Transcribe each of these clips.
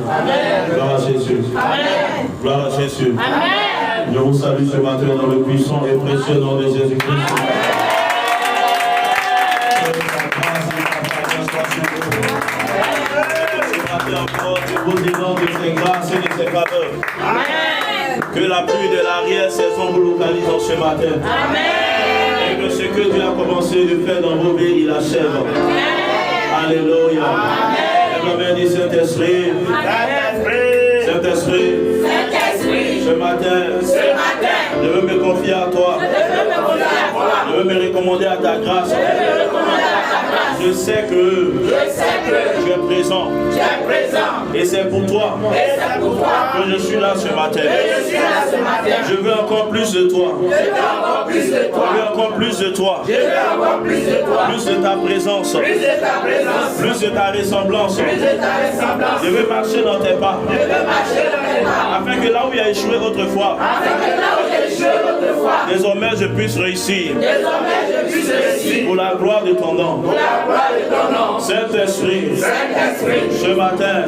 Amen. Gloire à Jésus. Amen. Gloire à Jésus. Amen. Je vous salue ce matin dans le puissant et précieux nom de Jésus-Christ. Encore, je vous demande de ses grâces et de ses faveurs. Amen. Que la pluie de l'arrière-saison vous localise en ce matin. Amen. Et que ce que Dieu a commencé de faire dans vos vies, il achève. Amen. Alléluia. Amen. Et dit Saint-Esprit, Saint-Esprit, ce matin, je veux me confier à toi. Je veux me recommander à ta grâce. Je sais que tu es présent. Et c'est pour toi que je suis là ce matin. Je veux encore plus de toi. Je veux encore plus de toi. Plus de ta présence. Plus de ta ressemblance. Je veux marcher dans tes pas. Afin que là où il a échoué autrefois, désormais je puisse réussir. Pour la gloire de ton nom. Saint-Esprit, ce matin,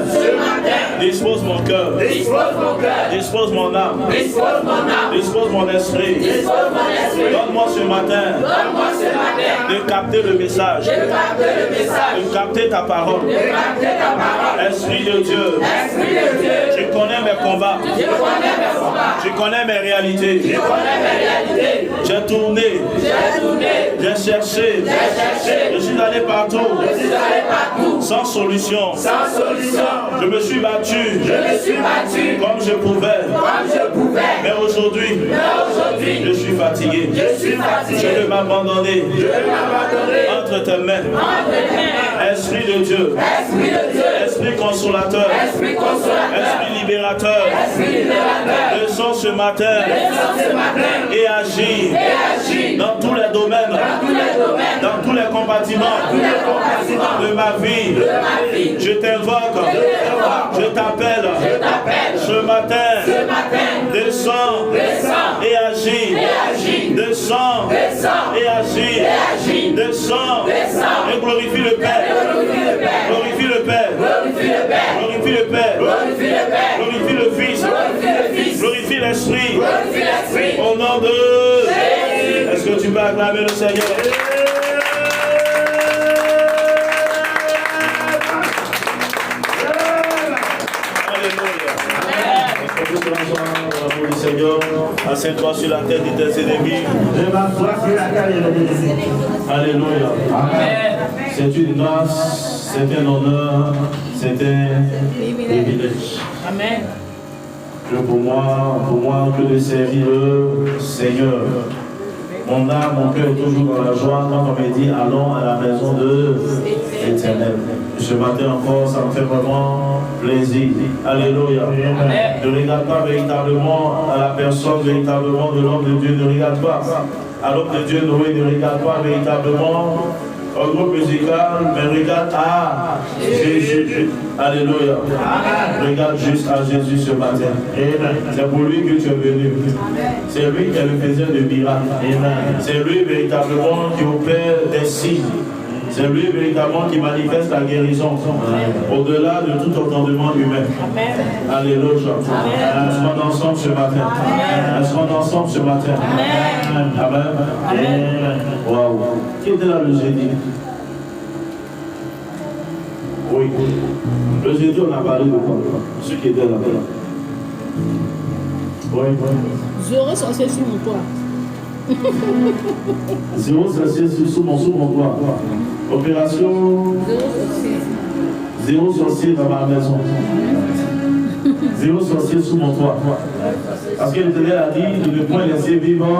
dispose mon cœur, dispose mon âme, dispose mon esprit. Donne-moi ce matin de capter le message, de capter ta parole. Esprit de Dieu, je connais mes combats, je connais mes réalités. J'ai tourné, j'ai cherché, je suis allé partout, sans solution. Je me suis battu, comme je pouvais. Mais aujourd'hui, je suis fatigué. Je vais m'abandonner entre tes mains. Esprit de Dieu, Esprit consolateur, Esprit libérateur, descends ce matin et agis dans tous les domaines, dans tous les compartiments de ma vie. Je t'invoque, je t'appelle ce matin. Descends et agis. Descends et agis. Descends et glorifie le Père. Glorifie le Père. Glorifie le Père. Glorifie le Fils. Glorifie l'Esprit. Au nom de Jésus. Est-ce que tu peux acclamer le Seigneur? Seigneur, assieds-toi sur la tête de tes ennemis. Alléluia. Amen. C'est une grâce, c'est un honneur, c'est un privilège. Amen. Pour moi que de servir le Seigneur. Mon âme, mon cœur est toujours dans la joie quand on me dit allons à la maison de l'Éternel. Ce matin encore, ça me fait vraiment plaisir. Alléluia. Ne regarde pas véritablement à la personne véritablement de l'homme de Dieu. Ne regarde pas à l'homme de Dieu Noé. Ne regarde pas véritablement au groupe musical, mais regarde à Jésus. Alléluia. Regarde juste à Jésus ce matin. C'est pour lui que tu es venu. C'est lui qui est le faiseur de miracles. C'est lui véritablement qui opère des signes. C'est lui véritablement qui manifeste la guérison au-delà de tout entendement humain. Alléluia. Est-ce qu'on est ensemble ce matin? Est-ce qu'on est ensemble ce matin? Amen. Waouh. Qui était là le jeudi? Oui. Le jeudi, on a parlé de quoi? Ceux qui étaient là-bas. Oui. Zéro sorcier sur mon toit. Zéro sorcier sous mon toit. Opération. Zéro sorcier dans ma maison. Zéro sorcier sous mon toit. Parce que l'Éternel a dit de ne point laisser vivre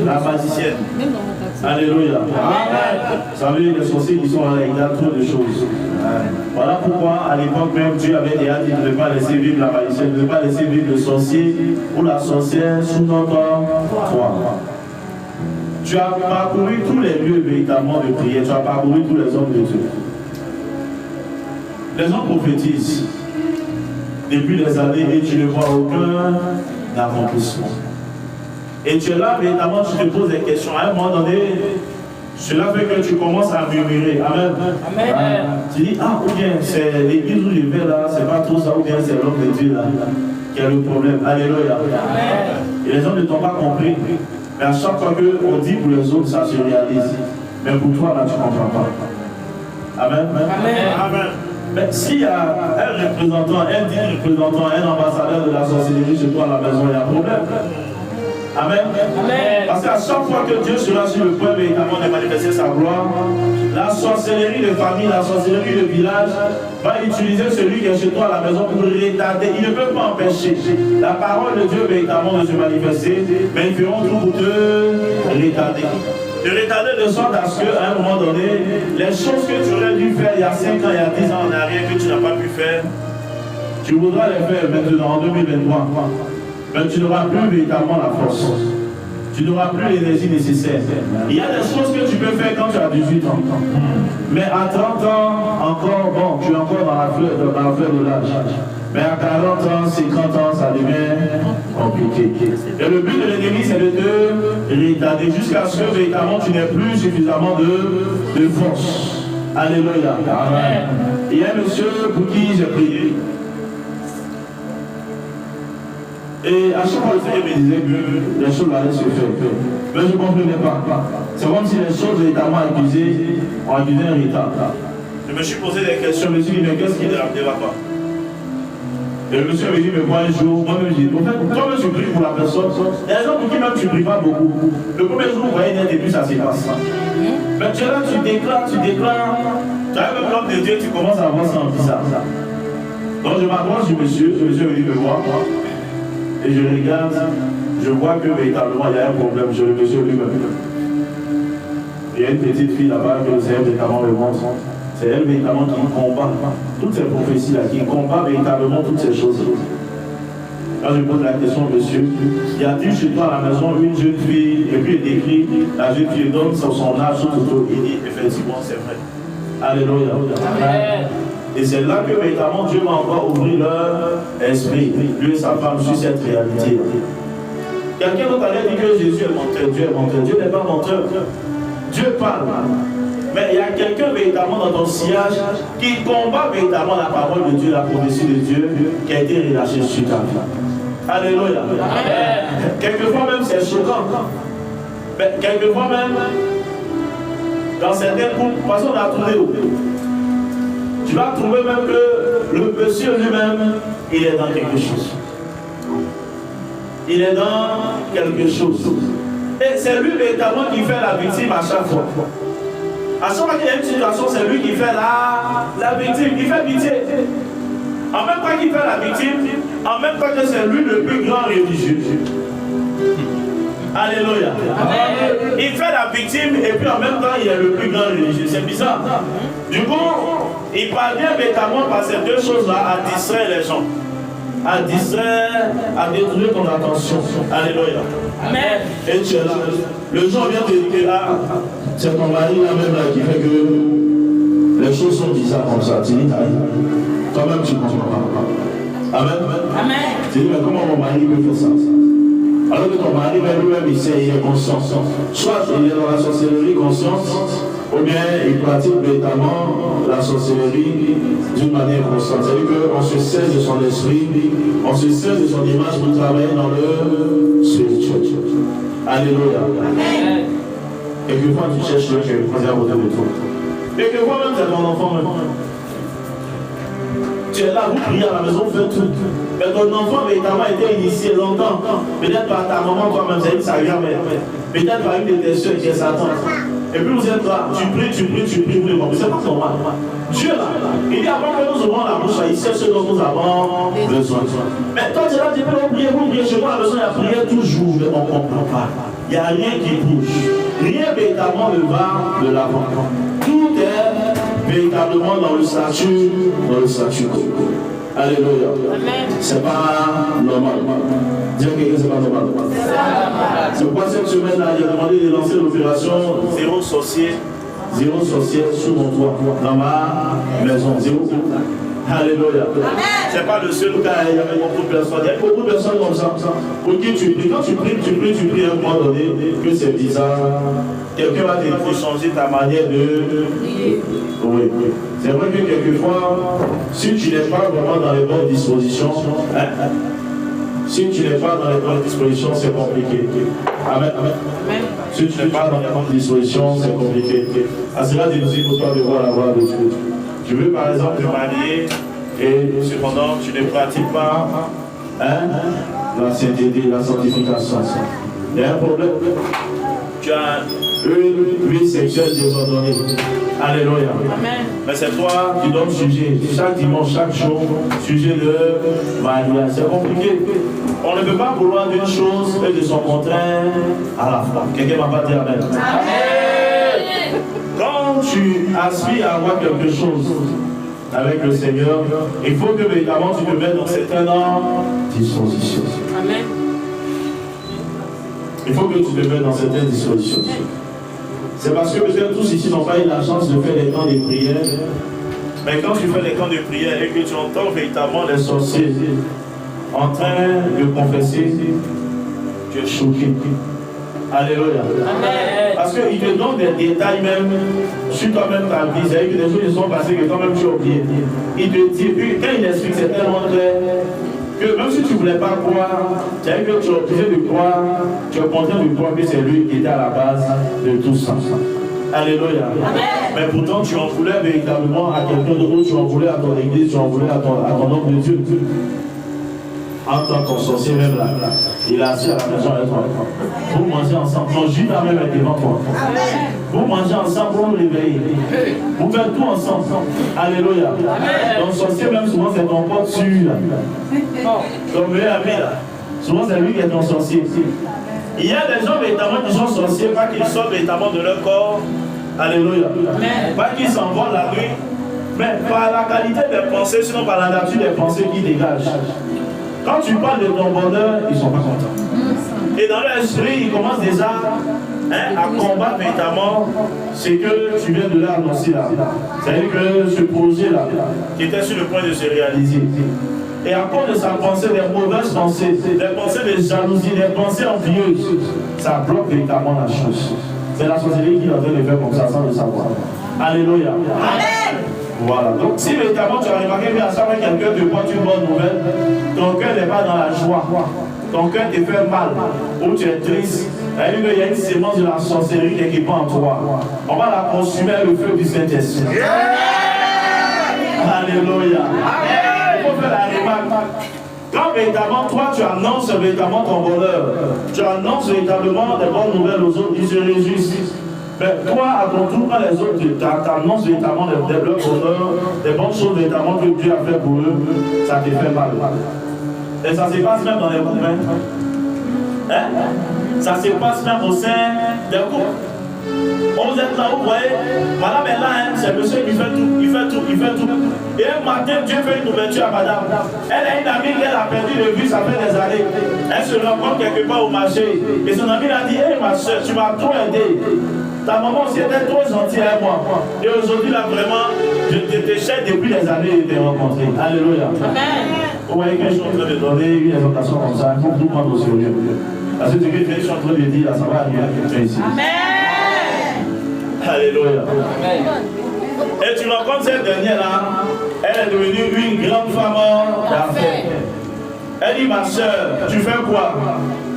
la magicienne. Alléluia. Vous savez, les sorciers qui sont là, ils ont trop de choses. Voilà pourquoi, à l'époque même, Dieu avait déjà dit de ne pas laisser vivre la magicienne, de ne pas laisser vivre le sorcier ou la sorcière sous notre toit. Tu as parcouru tous les lieux véritablement de prière, tu as parcouru tous les hommes de Dieu. Les hommes prophétisent depuis des années et tu ne vois aucun accomplissement. Et tu es là, véritablement, tu te poses des questions. À un moment donné, Cela fait que tu commences à murmurer. Amen. Amen. Tu dis, ah, ou bien c'est l'église où je vais là, c'est pas trop ça, ou bien c'est l'homme de Dieu là qui a le problème. Alléluia. Amen. Et les gens ne t'ont pas compris. Mais à chaque fois qu'on dit pour les autres, ça se réalise. Mais pour toi, là, tu ne comprends pas. Amen. Amen. Amen. Mais s'il y a un représentant, un digne représentant, un ambassadeur de la sorcellerie chez toi à la maison, il y a un problème. Amen. Amen. Parce qu'à chaque fois que Dieu sera sur le point véritablement de manifester sa gloire, la sorcellerie de famille, la sorcellerie de village va utiliser celui qui est chez toi à la maison pour retarder. Il ne peut pas empêcher la parole de Dieu véritablement de se manifester, mais ils feront tout pour te retarder. De retarder de sorte à ce qu'à un moment donné, les choses que tu aurais dû faire il y a 5 ans, il y a 10 ans en arrière, que tu n'as pas pu faire, tu voudras les faire maintenant en 2023. Mais tu n'auras plus véritablement la force. Tu n'auras plus l'énergie nécessaire. Il y a des choses que tu peux faire quand tu as 18 ans. Mais à 30 ans, encore, bon, tu es encore dans la fleur de l'âge. Mais à 40 ans, 50 ans, ça devient compliqué. Et le but de l'ennemi, c'est de te retarder jusqu'à ce que véritablement tu n'aies plus suffisamment de force. Alléluia. Amen. Il y a un monsieur pour qui j'ai prié. Et à chaque fois, le Seigneur me disait que les choses allaient se faire. Mais je ne comprenais pas. C'est comme si les choses véritablement accusées ont accusé un retard. Je me suis posé des questions, je me suis dit, mais qu'est-ce qui ne va pas? Et le monsieur me dit, mais moi un jour, moi-même j'ai dit, en fait, toi-même tu pries pour la personne. Il y a des gens pour qui même tu ne pries pas beaucoup. Le premier jour, vous voyez, dès le début, ça se passe. Mais tu es là, tu déclares. Tu as même l'homme de Dieu, tu commences à voir ça en bizarre. Donc je m'approche du monsieur, le monsieur me dit, me voir. Et je regarde, je vois que véritablement il y a un problème, je le mesure lui-même. Il y a une petite fille là-bas que le Seigneur véritablement me montre. C'est elle véritablement qui combat toutes ces prophéties-là, qui combat véritablement toutes ces choses. Quand je pose la question, monsieur, y a-t-il chez toi à la maison une jeune fille, et puis il décrit, la jeune fille donne son âge, son photo, il dit, effectivement, c'est vrai. Alléluia. Amen. Et c'est là que véritablement Dieu va encore ouvrir leur esprit, lui et sa femme, sur cette réalité. Quelqu'un d'autre allait dire que Jésus est menteur, Dieu est menteur. Dieu n'est pas menteur. Dieu parle. Mais il y a quelqu'un véritablement dans ton sillage qui combat véritablement la parole de Dieu, la prophétie de Dieu qui a été relâchée sur ta vie. Alléluia. Amen. Quelquefois même c'est choquant. Mais quelquefois même, dans certains couples, parce qu'on a trouvé où tu vas trouver même que le monsieur lui-même, il est dans quelque chose. Il est dans quelque chose. Et c'est lui véritablement qui fait la victime à chaque fois. À chaque fois qu'il y a une situation, c'est lui qui fait la victime. Il fait pitié. En même temps qu'il fait la victime, en même temps que c'est lui le plus grand religieux. Alléluia. Amen. Il fait la victime et puis en même temps il est le plus grand religieux. C'est bizarre. Du coup, il parvient véritablement par ces deux choses-là à distraire les gens. À distraire, à détourner ton attention. Alléluia. Amen. Et tu es là. Le jour vient te dire que là, c'est ton mari là-même là qui fait que les choses sont bizarres comme ça. Tu dis, toi-même tu ne comprends pas. Amen. Amen. Tu dis, mais comment mon mari peut faire ça? Alors que ton mari, lui-même, il sait, il est conscient. Soit il est dans la sorcellerie consciente, ou bien il pratique véritablement la sorcellerie d'une manière constante. C'est-à-dire qu'on se sert de son esprit, on se sert de son image pour travailler dans le spirituel. Alléluia. Amen. Quelquefois, tu cherches quelqu'un qui est à côté de toi. Quelquefois, même, c'est ton enfant même. Tu es là, vous priez à la maison, vous faites tout. Mais ton enfant véritablement été initié longtemps. Peut-être par ta maman, toi-même, c'est sa grand-mère. Peut-être par une de tes soeurs qui est sa tante. Et puis vous êtes là, tu pries, vous les comprenez. C'est pas normal. Dieu là, il dit avant que nous ouvrons la bouche, il sait ce dont nous avons besoin. Mais toi tu es là, tu peux vous prier chez moi, besoin de la prière toujours, mais on ne comprend pas. Il n'y a rien qui bouge. Rien véritablement ne va de l'avant. Tout est véritablement dans le statut quo. Alléluia. C'est pas normal. Dire que c'est pas normal. C'est pourquoi cette semaine-là, il a demandé de lancer l'opération zéro sorcier sous mon toit, dans ma maison. Alléluia. Ce n'est pas le seul cas, il y avait beaucoup de personnes. Il y a beaucoup de personnes comme ça. Pour qui tu pries, quand tu pries à un moment donné, que c'est bizarre. Quelqu'un va te changer ta manière de. Oui. C'est vrai que quelquefois, si tu n'es pas vraiment dans les bonnes dispositions, si tu n'es pas dans les bonnes dispositions, c'est compliqué. Amen. Si tu n'es pas dans les bonnes dispositions, c'est compliqué. À cela, il nous dit pour toi de voir la gloire de Dieu. Tu veux par exemple te marier et cependant tu ne pratiques pas la sainteté, la sanctification. Il y a un problème. Tu as une vie sexuelle désordonnée. Alléluia. Amen. Mais c'est toi qui dois juger chaque dimanche, chaque jour, sujet de mariage. C'est compliqué. On ne peut pas vouloir d'une chose et de son contraire à la fois. Quelqu'un ne va pas dire Amen. Amen. Quand tu aspires à avoir quelque chose avec le Seigneur, il faut que véritablement tu te mettes dans certaines dispositions. Amen. Il faut que tu te mettes dans certaines dispositions. C'est parce que peut-être tous ici n'ont pas eu la chance de faire les temps de prière. Mais quand tu fais les temps de prière et que tu entends véritablement les sorciers en train de confesser, tu es choqué. Alléluia. Amen. Parce qu'ils te donnent des détails même sur toi-même ta vie. C'est-à-dire que des choses qui sont passées que toi-même tu as oublié. Il te dit, quand il explique, c'est tellement clair que même si tu ne voulais pas croire, c'est-à-dire que tu es obligé de croire, tu es content de croire que c'est lui qui était à la base de tout ça. Alléluia. Amen. Mais pourtant tu en voulais véritablement à quelqu'un d'autre, tu en voulais à ton église, tu en voulais à ton homme de Dieu. En tant qu'on sorcier même là, il est assis à la maison avec toi. Vous mangez ensemble. Ton Judas même est devant toi. Vous mangez ensemble pour vous réveiller. Vous faites tout ensemble. Alléluia. Ton sorcier même souvent c'est ton pote sûr. Ton meilleur ami là. Souvent c'est lui qui est ton sorcier. Il y a des gens véritablement qui sont sorciers, pas qu'ils sortent véritablement de leur corps. Alléluia. Pas qu'ils s'envolent la nuit, mais par la qualité des pensées, sinon par la nature des pensées qui dégagent. Quand tu parles de ton bonheur, ils ne sont pas contents. Et dans leur esprit, ils commencent déjà à combattre véritablement ce que tu viens de leur annoncer là. C'est-à-dire que ce projet-là, qui était sur le point de se réaliser. Et à cause de sa pensée, des mauvaises pensées, des pensées de jalousie, des pensées envieuses, ça bloque véritablement la chose. C'est la sorcellerie qui est en train de faire comme ça sans le savoir. Alléluia. Amen. Voilà. Donc, si véritablement tu as remarqué qu'à chaque fois que quelqu'un te porte une bonne nouvelle, ton cœur n'est pas dans la joie, ton cœur te fait mal, ou tu es triste, il y a une sémence de la sorcellerie qui est en toi. On va la consumer avec le feu du Saint-Esprit. Alléluia. Il faut faire la remarque. Quand véritablement toi tu annonces véritablement ton bonheur, tu annonces véritablement des bonnes nouvelles aux autres, ils se réjouissent. Mais toi, à ton tour, quand les autres t'annoncent véritablement des blocs bonheur, des bonnes choses véritablement que Dieu a fait pour eux, ça te fait mal. Et ça se passe même dans les couples. Ça se passe même au sein des couples. On vous êtes là, vous voyez, madame est là, c'est monsieur qui fait tout, il fait tout. Et un matin, Dieu fait une ouverture à madame. Elle a une amie qu'elle a perdu de vue, ça fait des années. Elle se rencontre quelque part au marché. Et son amie l'a dit, hé ma soeur, tu m'as trop aidé. Ta maman aussi était trop gentille avec moi. Et aujourd'hui, là, vraiment, je te cherche depuis des années de te rencontrer. Alléluia. Amen. Vous voyez que je suis en train de donner une exhortation comme ça, il faut tout prendre au sérieux. Parce que ce que je suis en train de dire, là, ça va arriver à quelqu'un ici. Amen. Alléluia. Amen. Et tu rencontres cette dernière-là, elle est devenue une grande femme d'affaires. Elle dit, ma soeur, tu fais quoi?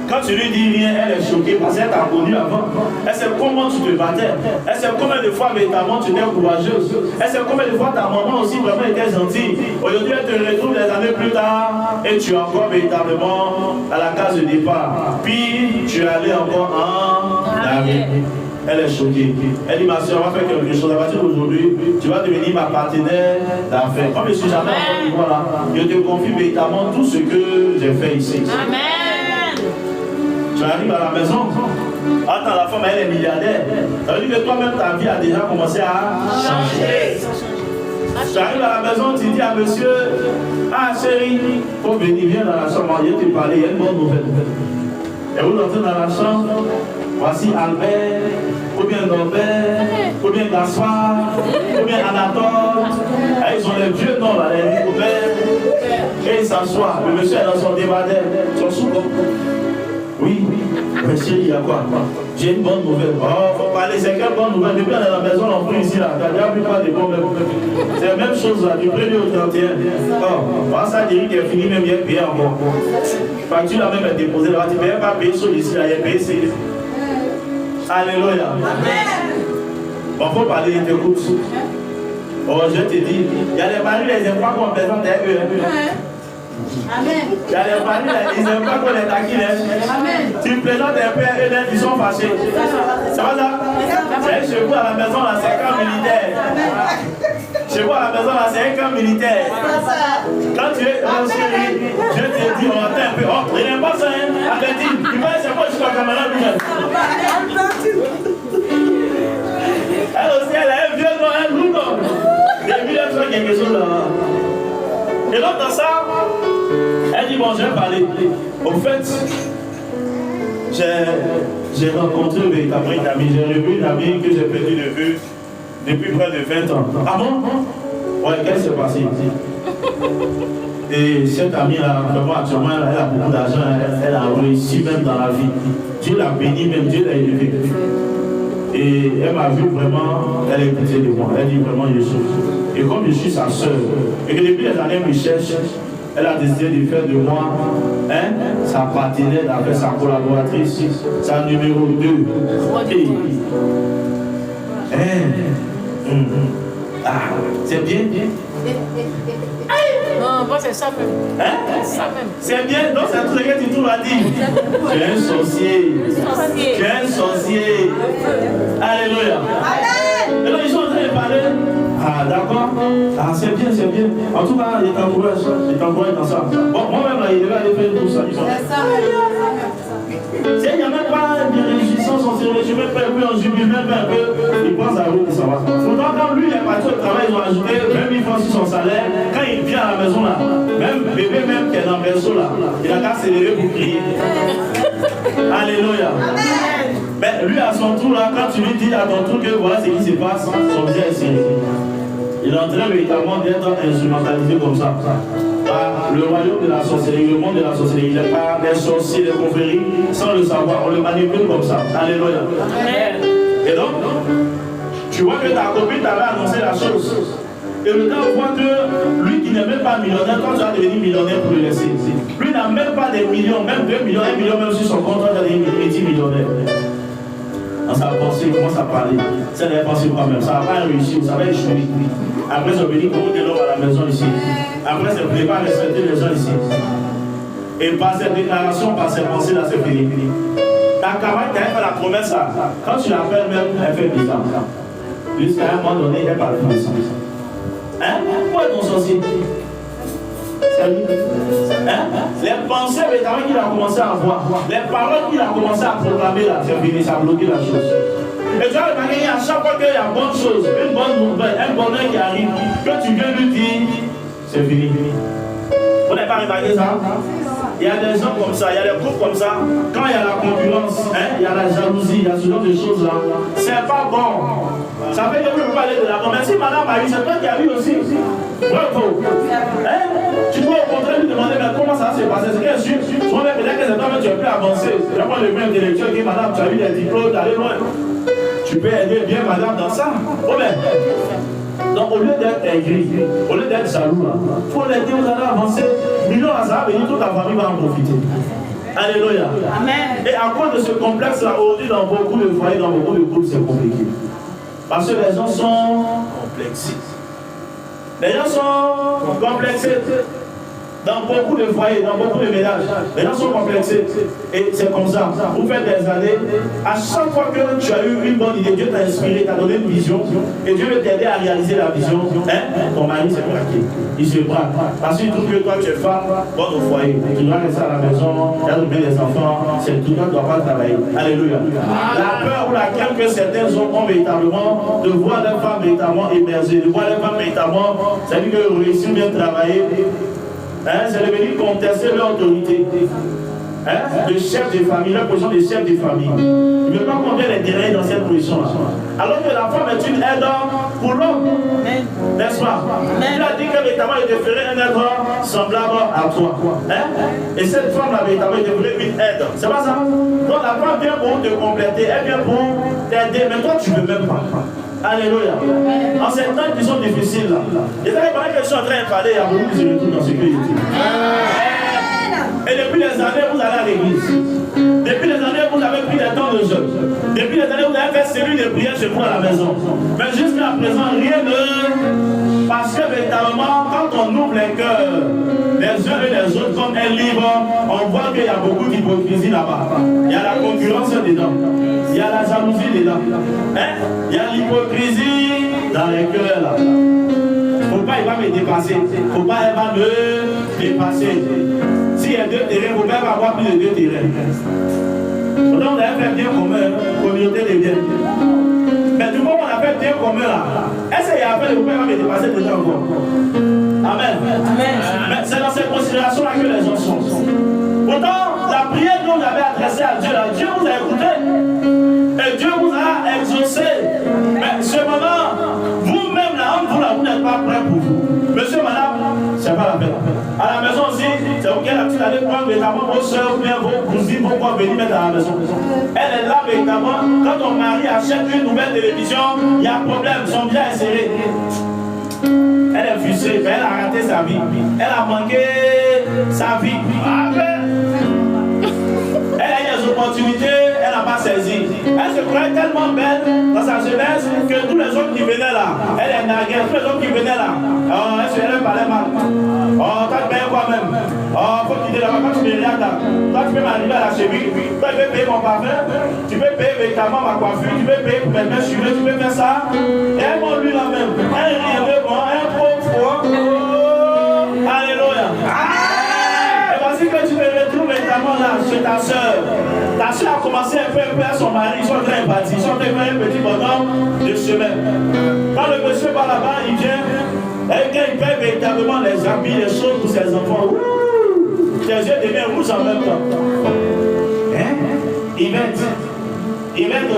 Quand tu lui dis rien, elle est choquée parce qu'elle t'a connu avant. Elle sait comment tu te battais. Elle sait combien de fois véritablement tu étais courageuse. Elle sait combien de fois ta maman aussi vraiment était gentille. Aujourd'hui, elle te retrouve des années plus tard et tu es encore véritablement à la case de départ. Puis tu es allé encore en Amérique. Elle est choquée. Elle dit, ma soeur, on va faire quelque chose. À partir d'aujourd'hui, tu vas devenir ma partenaire d'affaires. Comme je ne suis jamais encore niveau là, je te confie véritablement tout ce que j'ai fait ici. Amen. Tu arrives à la maison. Attends, la femme, elle est milliardaire. Ça veut dire que toi-même, ta vie a déjà commencé à changer. Tu arrives à la maison, tu dis à monsieur, ah chérie, faut venir, viens dans la chambre, je te parler, il y a une bonne nouvelle. Et vous entrez dans la chambre, voici Albert, ou bien Norbert, ou bien Gaspard, ou bien Anatole. Et ils ont les vieux noms là, les couverts. Et ils s'assoient. Le monsieur est dans son débardeur, son sous-cop. Oui, mais chérie, il y a quoi? J'ai une bonne nouvelle. Oh, faut parler, c'est quelle bonne nouvelle? Depuis on est à la maison, on prie ici là. T'as déjà vu pas de problème. C'est la même chose là, du 1er au 31. Oh, moi ça dit qu'il est fini, même il est payé encore. Facture là même est déposée là, tu ne payes pas payer sur ici là, il est payé ici. Alléluia. Bon, faut parler, il t'écoute. Oh, je te dis, il y a des maris, les enfants qu'on présente à eux. Amen. Il y a des maris, ils n'aiment pas qu'on les taquine. Amen. Tu présentes un père et ils sont fâchés. Ça va ça? C'est chez vous à la maison, là, c'est un camp militaire. Chez vous à la maison, là, c'est un camp militaire. Quand tu es dans ce lit, je te dis, on attend un peu. Oh, il n'aime pas ça, hein? Arrête-il. Il va essayer de faire camarade lui-même. Elle aussi, elle a un vieux nom, un loup nom. Depuis, elle fait quelque chose là. Et donc, dans ça, elle dit, bon, je vais parler. Au fait, j'ai rencontré véritablement une amie. J'ai revu une amie que j'ai perdu de vue depuis près de 20 ans. Ah bon? Ouais, qu'est-ce qui s'est passé? Et cette amie-là, vraiment, actuellement, elle a beaucoup d'argent. Elle a réussi même dans la vie. Dieu l'a béni, même Dieu l'a élevé. Et elle m'a vu vraiment, elle est écoutée de moi. Elle dit vraiment Jésus. Et comme je suis sa soeur, et que depuis les années, elle me cherche, elle a décidé de faire de moi sa partenaire, avec sa collaboratrice, sa numéro 2. C'est bien. Non, moi c'est ça même. C'est bien, donc c'est tout ce que tu trouves à dire. Tu es un sorcier. Tu es un sorcier. Alléluia. Et donc ils sont en train de parler. Ah d'accord. Ah c'est bien, c'est bien. En tout cas, il t'encourage dans ça. Bon, moi-même là, il devait aller faire tout ça. S'il n'y a même pas de réjouissance, on se réjouit même pas un peu, on jubile même pas un peu, il pense à vous que ça va. Pourtant, quand lui il est parti au travail, ils ont ajouté 20 000 francs sur son salaire. Quand il vient à la maison là, même bébé même qui est dans le berceau là, il a qu'à s'élever pour crier. Alléluia. Mais lui à son tour là, quand tu lui dis à ton tour que voilà ce qui se passe, son visage est serré. Il est en train véritablement d'être instrumentalisé comme ça. Le royaume de la sorcellerie, le monde de la sorcellerie, il n'est pas des sorciers, des confréries, sans le savoir, on le manipule comme ça. Alléluia. Et donc, tu vois que ta copine t'avait annoncé la chose. Et le gars voit que lui qui n'est même pas millionnaire, quand tu vas devenir millionnaire pour le laisser, lui n'a même pas des millions, même 2 millions, 1 million même sur son compte, il va devenir multimillionnaire. Dans sa pensée, il commence à parler. C'est des pensées quand même, ça va pas réussir, ça va échouer. Après, ça veut dire comment de l'homme à la maison ici. Après, c'est ne pas respecter les gens ici. Et par cette déclaration, par ces pensées là, c'est fini. Ta camarade qui a fait la promesse là, quand tu l'appelles même, elle fait bizarre. Jusqu'à un moment donné, elle parle de ça. Hein? Où est ton sorcier? C'est lui. Hein? Les pensées véritablement qu'il a commencé à avoir, les paroles qu'il a commencé à proclamer là, c'est fini, ça a bloqué la chose. Et tu vas remarquer à chaque fois qu'il y a une bonne chose, une bonne nouvelle, un bonheur qui arrive, que tu viens lui dire, c'est fini. Vous n'avez pas remarqué ça? Il y a des gens comme ça, il y a des couples comme ça, quand il y a la concurrence, il y a la jalousie, il y a ce genre de choses là, c'est pas bon. Ça fait que vous ne pouvez pas aller de la mais si madame a eu, c'est toi qui as eu aussi. Bravo. Tu peux au contraire lui demander mais comment ça va se passer. C'est qu'elle suit. Toi-même, peut-être que c'est toi-même tu es plus avancé. Tu n'as pas le même intellectuel que madame, tu as eu des diplômes, d'aller loin. Tu peux aider bien madame dans ça. Oh ben. Donc au lieu d'être aigri, au lieu d'être jaloux, il faut l'aider, vous allez avancer. Millions à ça, et toute la famille va en profiter. Alléluia. Amen. Et à cause de ce complexe-là, aujourd'hui, dans beaucoup de foyers, dans beaucoup de groupes, c'est compliqué. Parce que les gens sont complexés. Les gens sont complexés. Dans beaucoup de foyers, dans beaucoup de ménages, les gens sont complexés. Et c'est comme ça. Vous faites des années, à chaque fois que tu as eu une bonne idée, Dieu t'a inspiré, t'a donné une vision, et Dieu veut t'aider à réaliser la vision, ton mari s'est braqué. Il se braque. Parce qu'il trouve que toi tu es femme, bonne au foyer. Tu dois rester à la maison, tu as oublié les enfants, c'est tout, tu ne dois pas travailler. Alléluia. La peur ou la crainte que certains hommes ont véritablement de voir leurs femmes véritablement émerger, de voir leurs femmes véritablement, c'est-à-dire que réussir bien travailler. C'est de venir contester leur autorité. de chef de famille, la position de chef de famille. Il ne veut pas qu'on vienne les dérailler dans cette position-là. Alors que la femme est une aide pour l'homme. N'est-ce pas? Il a dit que véritablement il te ferait un être semblable à toi. Et cette femme-là, véritablement, il te ferait une aide. C'est pas ça? Donc la femme vient pour te compléter, elle vient pour t'aider, mais toi tu ne veux même pas. Alléluia. En ces temps qui sont difficiles là. Et là, pendant que je suis en train de parler, il y a beaucoup qui se retrouvent dans ce que je dis. Et depuis les années, vous allez à l'église. Depuis les années, vous avez pris des temps de jeûne. Depuis les années, vous avez fait celui de prière chez vous à la maison. Mais jusqu'à présent, rien ne... Parce que véritablement, quand on ouvre les cœurs, les uns et les autres, comme un livre, on voit qu'il y a beaucoup d'hypocrisie là-bas. Il y a la concurrence dedans. Il y a la jalousie dedans. Il y a l'hypocrisie dans les cœurs là. Faut pas, il va me dépasser. Faut pas, il va me dépasser. S'il y a 2 terrains, vous ne pouvez pas avoir plus de 2 terrains. Donc on a fait bien commun, communauté de biens. Mais du moment où on a fait bien commun là, est-ce qu'il y a fait, vous ne pouvez pas me dépasser dedans encore? Amen. Amen. Mais c'est dans ces considérations-là que les gens sont. Pourtant, la prière que vous avez adressée à Dieu, là, Dieu vous a écouté. Et Dieu vous a exaucé. Mais ce moment, vous-même là, vous n'êtes pas prêt pour vous. Monsieur, madame, c'est pas la peine. À la maison aussi, c'est ok, la petite allée prendre véritablement vos soeurs ou bien vos cousines, vos quoi venir mettre à la maison. Elle est là véritablement. Quand ton mari achète une nouvelle télévision, il y a un problème, son bien est serré. Elle est frustrée, mais elle a raté sa vie. Elle a manqué sa vie. Elle a eu des opportunités, elle n'a pas saisi. Elle se croyait tellement belle dans sa jeunesse que tous les hommes qui venaient là, elle est naguère, tous les hommes qui venaient là, elle parlait mal. Oh, toi tu payes quoi même? Oh, faut quitter là-bas, quand tu me regardes là, toi tu peux m'arriver à la cheville, toi tu peux payer mon parfum, tu peux payer véritablement ma coiffure, tu peux payer pour mes mains cheveux, tu peux faire ça. Et elle m'a lui là même, un rire bon, un pauvre froid. Alléluia. Et voici que tu te retrouves véritablement là chez ta soeur. Ta soeur a commencé un peu à son mari, ils sont très bâtis, ils sont très un petit bonhomme de semaine. Quand le monsieur va là-bas, il vient, et quand il paye véritablement les habits, les choses pour ses enfants, tes yeux deviennent rouges en même temps. Ils mettent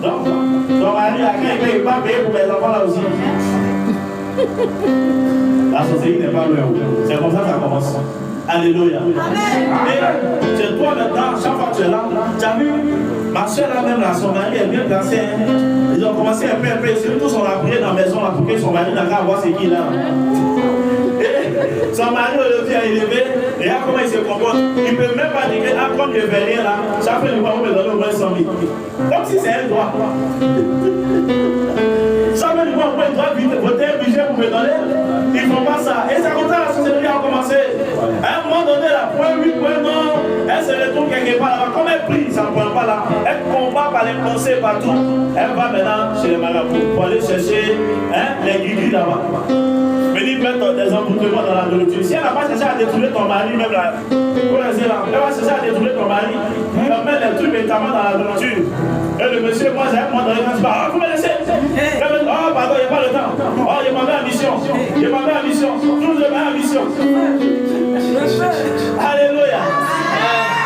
donc, ton mari, à quand il paye, il va payer pour les enfants là aussi. La société n'est pas loin. C'est comme ça que ça commence. Alléluia. Et c'est toi maintenant, chaque fois que tu es là, tu as vu, ma soeur là même, là, son mari est bien placé. Ils ont commencé un peu, c'est tous on a prié dans la maison là, pour que son mari n'a qu'à voir ce qu'il a. Et son mari le a élevé, et regarde comment il se comporte. Il ne peut même pas dire que, ah, comme je ne fais rien là, chaque fois que vous me donner au moins 100 000. Comme si c'est un droit. Chaque fois que vous doit voter un budget pour me donner, ils ne font pas ça. Et c'est comme ça que la société a commencé. À un moment donné, la point 8, point non, elle se retrouve quelque part là-bas. Comme elle prie, ça ne prend pas là. Elle combat par les conseils partout. Elle va maintenant chez les marabouts pour aller chercher les guides là-bas. Venir mettre des emboutements dans la nourriture. Si elle n'a pas cherché à détruire ton mari, même là, elle va chercher à détruire ton mari, elle va mettre les trucs notamment dans la nourriture. Et le monsieur, moi, j'ai un moment donné, quand tu parles, vous me laissez. Oh, pardon, il n'y a pas le temps. Oh, il m'a mis en mission. Il m'a mis en mission. Tout le monde en mission. Alléluia.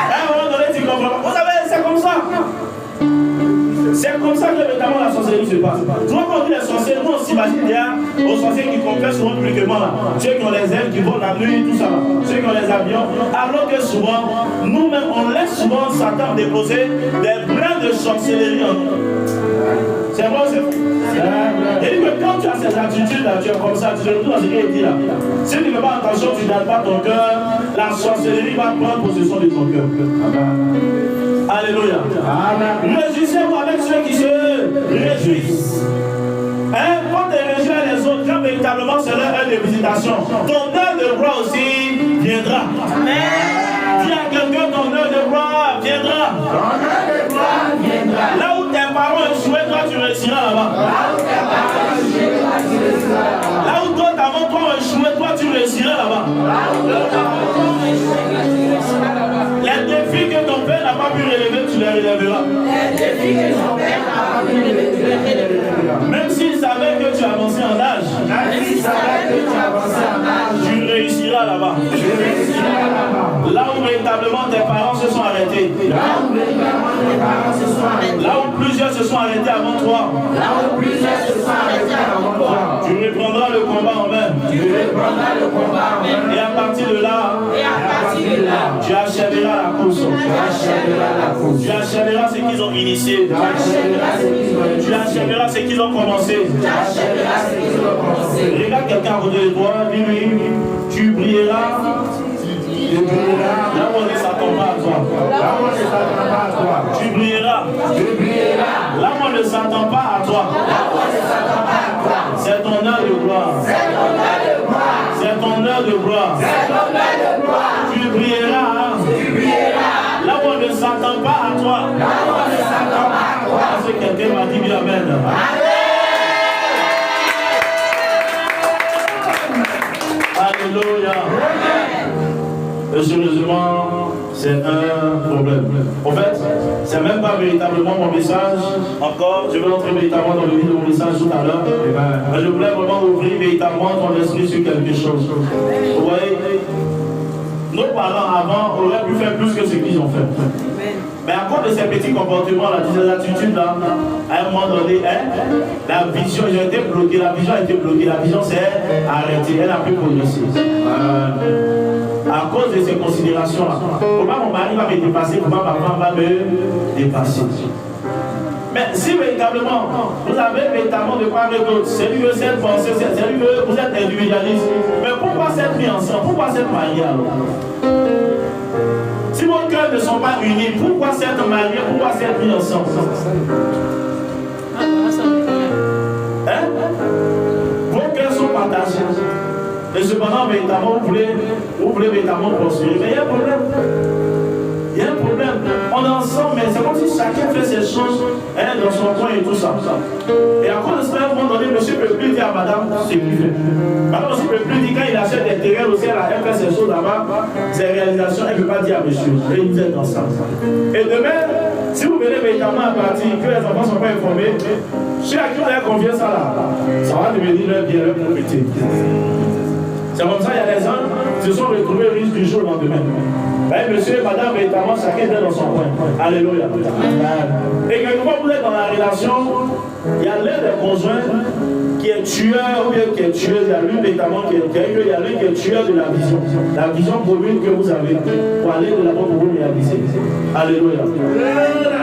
À un moment donné, tu comprends. Vous savez, c'est comme ça. C'est comme ça que notamment la sorcellerie se passe. Tu vois, quand on dit les sorciers, nous on s'imagine bien aux sorciers qui confessent souvent publiquement là. Ceux qui ont les ailes, qui volent la nuit, tout ça là. Ceux qui ont les avions. Alors que souvent, nous-mêmes, on laisse souvent Satan déposer des brins de sorcellerie en nous. C'est vrai, c'est fou. Et que quand tu as ces attitudes là, tu es comme ça, tu te retrouves dans ce qu'il dit là. Si tu ne fais pas attention, tu n'as pas ton cœur, la sorcellerie va prendre possession de ton cœur. Alléluia. Réjouissez-vous avec ceux qui se réjouissent. Quand tu réjouis les autres, quand véritablement c'est leur heure de visitation, ton heure de gloire aussi viendra. Dis à quelqu'un, ton heure de gloire viendra. Là où tes parents échouaient, toi tu réussiras là-bas. Là où d'autres avant toi ont échoué, toi tu réussiras là-bas. Les défis que ton père n'a pas pu relever, tu les relèveras. Même s'il savait que tu avançais en âge, tu réussiras là-bas. Là où véritablement tes parents se sont arrêtés. Là où plusieurs se sont arrêtés avant toi. Tu reprendras le combat en main. Et à partir de là, tu achèveras la course. Tu achèveras ce qu'ils ont initié. Tu achèveras ce qu'ils ont commencé. Regarde quelqu'un à côté de toi, dis-lui, tu brilleras. Là où on ne s'attend pas à toi. Tu brilleras. Là où on ne s'attend pas à toi. C'est ton heure de gloire. C'est ton heure de gloire. Tu brilleras. Là où on ne s'attend pas à toi. Parce que quelqu'un m'a dit bien amen. Alléluia. Et sérieusement, c'est un problème. En fait, c'est même pas véritablement mon message. Encore, je vais entrer véritablement dans le vide de mon message tout à l'heure. Mais je voulais vraiment ouvrir véritablement ton esprit sur quelque chose. Vous voyez, nos parents avant auraient pu faire plus que ce qu'ils ont fait. Mais à cause de ces petits comportements, ces attitudes-là, à un moment donné, la vision, j'ai été bloquée, la vision a été bloquée, la vision s'est arrêtée, elle n'a plus progressé. À cause de ces considérations-là, pourquoi mon mari va me dépasser, pourquoi ma femme va me dépasser? Mais si véritablement, vous avez véritablement de part et d'autre, c'est lui que cette pensée, c'est lui que vous êtes individualiste. Mais pourquoi s'être mis ensemble? Pourquoi s'être marié alors? Si vos cœurs ne sont pas unis, pourquoi s'être marié? Pourquoi s'être mis ensemble? Hein? Vos cœurs sont partagés. Et cependant, véritablement, vous voulez véritablement prospérer. Mais il y a un problème. Il y a un problème. On est ensemble, mais c'est comme si chacun fait ses choses dans son coin et tout ça. Et à cause de cela, à un moment donné, monsieur ne peut plus dire à madame, c'est plus fait. Madame aussi ne peut plus dire quand il achète des terrains aussi, elle fait ses choses là-bas, ses réalisations, elle ne peut pas dire à monsieur. Et ils êtes ensemble. Et demain, si vous venez véritablement à partir, que les enfants ne sont pas informés, ceux à qui on a confié ça là, ça va devenir leur bien, leur propriété. C'est comme ça, il y a des gens qui se sont retrouvés riches du jour au lendemain. Monsieur et madame, véritablement, chacun est dans son coin. Alléluia. Et quelquefois, vous êtes dans la relation, il y a l'un des conjoints qui est tueur ou bien qui est tueuse, il y a l'une véritablement qui est il y a l'une qui est tueur de la vision commune que vous avez pour aller de l'avant pour vous réaliser. Alléluia.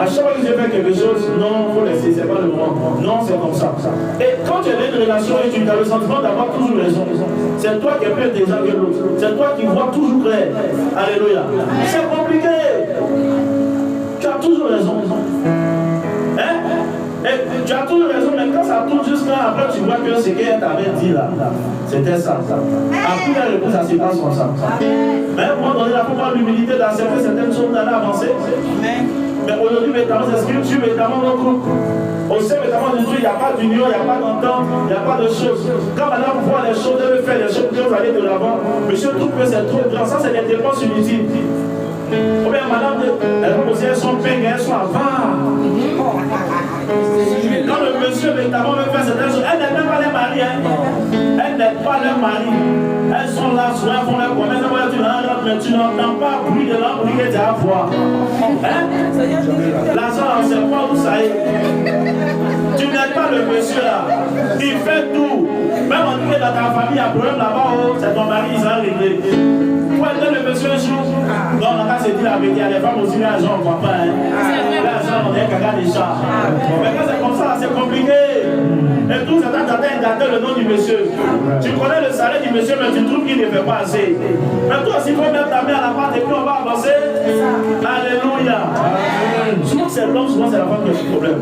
À chaque fois que je fais quelque chose, non, il faut laisser, c'est pas le moment. Non, c'est comme ça. Et quand tu as une relation et tu as le sentiment d'avoir toujours raison, c'est toi qui es plus intelligent que l'autre. C'est toi qui vois toujours clair. Alléluia. C'est compliqué. Tu as toujours raison. Hein? Et tu as toujours raison, mais quand ça tourne juste là, après tu vois que ce qu'elle t'avait dit là, c'était ça. Après la réponse, ça se passe comme ça. Mais à un moment donné, il faut prendre l'humilité d'accepter certaines choses, d'aller avancer. Mais aujourd'hui, notamment, c'est scripture, notamment nos groupes. On sait notamment du tout, il n'y a pas d'union, il n'y a pas d'entente, il n'y a pas de choses. Quand madame voit les choses, elle veut faire les choses, elle veut aller de l'avant. Monsieur trouve que c'est trop grand, ça c'est des dépenses inutiles. Ou bien madame, elle va poser son pain, elles sont avares. Quand le monsieur notamment veut faire certaines choses, elle n'est même pas les maris. Elle n'est pas leur mari. Elles sont là, souvent elles font leur commerce, mais tu n'entends pas bruit de l'embrouille que tu as à voir. L'argent, on ne sait pas où ça est. Tu n'es pas le monsieur là. Il fait tout. Même en tout cas dans ta famille, il y a un problème là-bas, c'est ton mari, il s'en réglé. Pour être le monsieur un jour, dans la cas c'est dit la vérité, il y a des femmes aussi, l'argent, on ne voit pas. L'argent, on est caca des chats. Mais quand c'est comme ça, c'est compliqué. Et tout, ça t'a gâté le nom du monsieur. Tu connais le salaire du monsieur, mais tu trouves qu'il ne fait pas assez. Mais toi aussi, il faut mettre ta main à la pâte et puis on va avancer. Alléluia. Souvent c'est l'homme, souvent c'est la femme qui a ce problème.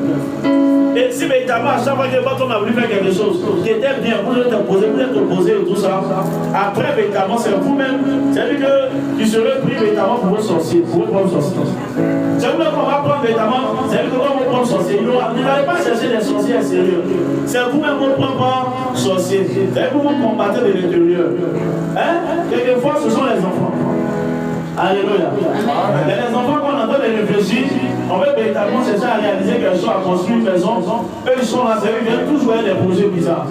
Et si véritablement, à chaque fois que votre homme a voulu faire quelque chose qui était bien, vous êtes opposé et tout ça, après véritablement, c'est vous-même. C'est-à-dire que tu serais pris véritablement pour vos sorciers, pour vos propres sorciers. C'est vous-même qu'on va prendre véritablement, c'est-à-dire que vos propres sorciers. Vous n'allez pas chercher des sorciers sérieux. C'est vous-même vos propres sorciers. C'est vous vous combattez de l'intérieur. Quelquefois, ce sont les enfants. Alléluia. Et les enfants, quand on entend les réfléchir, on veut véritablement chercher à réaliser quelque chose, à construire une maison. Eux, ils sont là, ils viennent toujours avec des projets bizarres.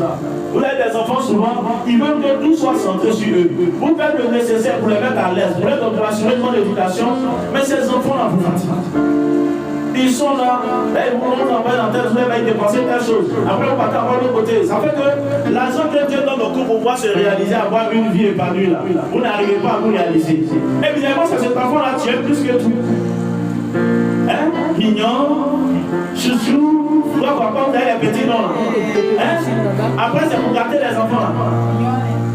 Vous avez des enfants souvent, ils veulent que tout soit centré sur eux. Vous faites le nécessaire pour les mettre à l'aise, pour leur assurer une bonne éducation, mais ces enfants-là vous fatiguent. Ils sont là, ils vous envoient dans telle chose, ils dépensent telle chose. Après, on part à l'autre côté. Ça fait que l'argent que Dieu donne au coup pour pouvoir se réaliser, avoir une vie épanouie là, vous n'arrivez pas à vous réaliser. Évidemment, c'est cet enfant-là, tu aimes plus que tout. Hein? Mignon, chouchou, toi, papa, vous avez les petits noms là. Hein? Après, c'est pour gâter les enfants là.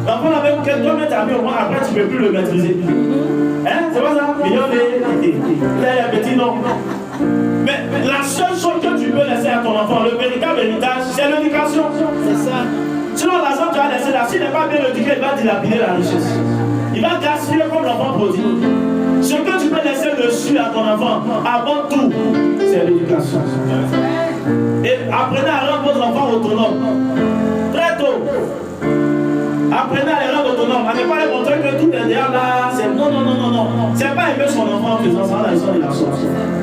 L'enfant là, même que toi, mettre à vie au moins, après, tu ne peux plus le maîtriser. Hein? C'est pas ça? Mignon, vous avez les petits noms. Mais la seule chose que tu peux laisser à ton enfant, le véritable héritage, c'est l'éducation. C'est ça. Sinon, l'argent que tu as laissé là, s'il n'est pas bien éduqué, il va dilapider la richesse. Il va gaspiller comme l'enfant prodigue. Ce que tu peux laisser dessus à ton enfant, avant tout, c'est l'éducation. Et apprenez à rendre vos enfants autonomes. Très tôt. Apprenez à les rendre autonomes. À ne pas les montrer que tout est derrière là. C'est non. C'est pas aimer son enfant en faisant ça, là, ils sont de la sorte.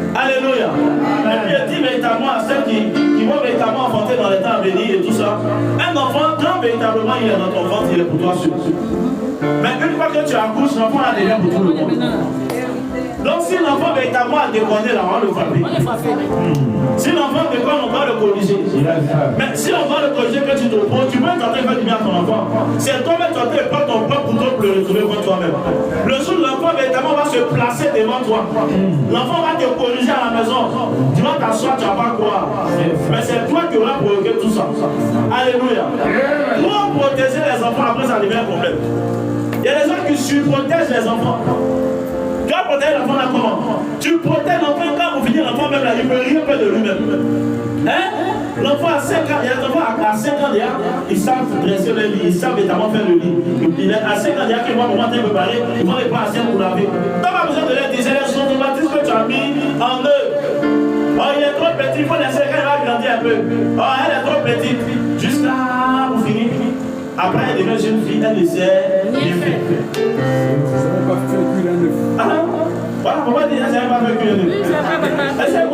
Alléluia. Et puis il dit véritablement à ceux qui vont véritablement enfanter dans les temps à venir et tout ça. Un enfant, quand véritablement il est dans ton ventre, il est pour toi sûr. Mais une fois que tu accouches, l'enfant là devient pour tout le monde. Donc si l'enfant véritablement a déconné là, on va le frapper. Si l'enfant déconne, on va le corriger. Mais si on va le corriger que tu te reposes, tu peux tenter de faire du bien à ton enfant. C'est toi-même tenter de prendre ton propre couteau pour le retrouver contre toi-même. Le jour où l'enfant véritablement va se placer devant toi, l'enfant va te corriger à la maison. Tu vas t'asseoir, tu ne vas pas croire. Mais c'est toi qui auras provoqué tout ça. Alléluia. Pour protéger les enfants, après ça devient un problème. Il y a des gens qui surprotègent les enfants. Tu vas protéger l'enfant là comment? Tu protèges l'enfant quand vous finissez l'enfant même là, il ne peut rien faire de lui-même. Hein? L'enfant à 5 ans, il y a des enfants à 5 ans déjà, ils savent dresser le lit, ils savent évidemment faire le lit. Il est à 5 ans déjà qu'ils vont commencer à préparer, ils vont les prendre à 5 pour laver. Tu n'as pas besoin de leur dire, c'est les automatismes que tu as mis en eux. Oh, il est trop petit, il faut laisser qu'elle va grandir un peu. Oh, elle est trop petite. Juste là, vous finissez. Après, elle devient jeune fille, elle essaie bien fait. Voilà, pourquoi dire que ça n'a pas fait cuire le nez?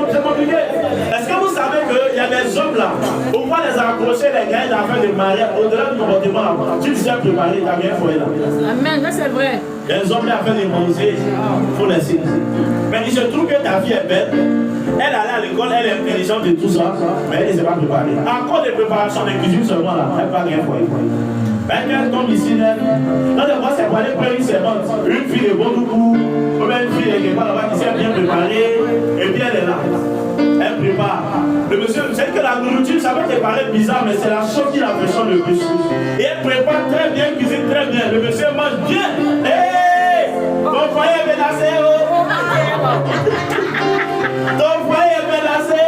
C'est compliqué. Est-ce que vous savez qu'il y a des hommes là, pourquoi les accrocher, les gars, d'affaires de mariage, au-delà du comportement là, tu te sais préparer, tu as bien fait là. Amen, ça c'est vrai. Les hommes là, affaires de manger, il faut laisser. Mais il se trouve que ta fille est belle, elle allait à l'école, elle est intelligente et tout ça, mais elle ne s'est pas préparée. Encore des préparations de cuisine seulement là, elle ne va rien faire. Ben, quand elle tombe ici, là, de moi, c'est pour aller prendre une servante, une fille de bon goût, ou bien une fille qui est là-bas qui s'est bien préparée, et puis elle est là. Elle prépare. Le monsieur, c'est que la nourriture, ça va te paraître bizarre, mais c'est la chose qui l'impressionne le plus. Et elle prépare très bien, cuisine très bien. Le monsieur mange bien. Hé! Ton foyer est menacé, oh! Ton foyer est menacé!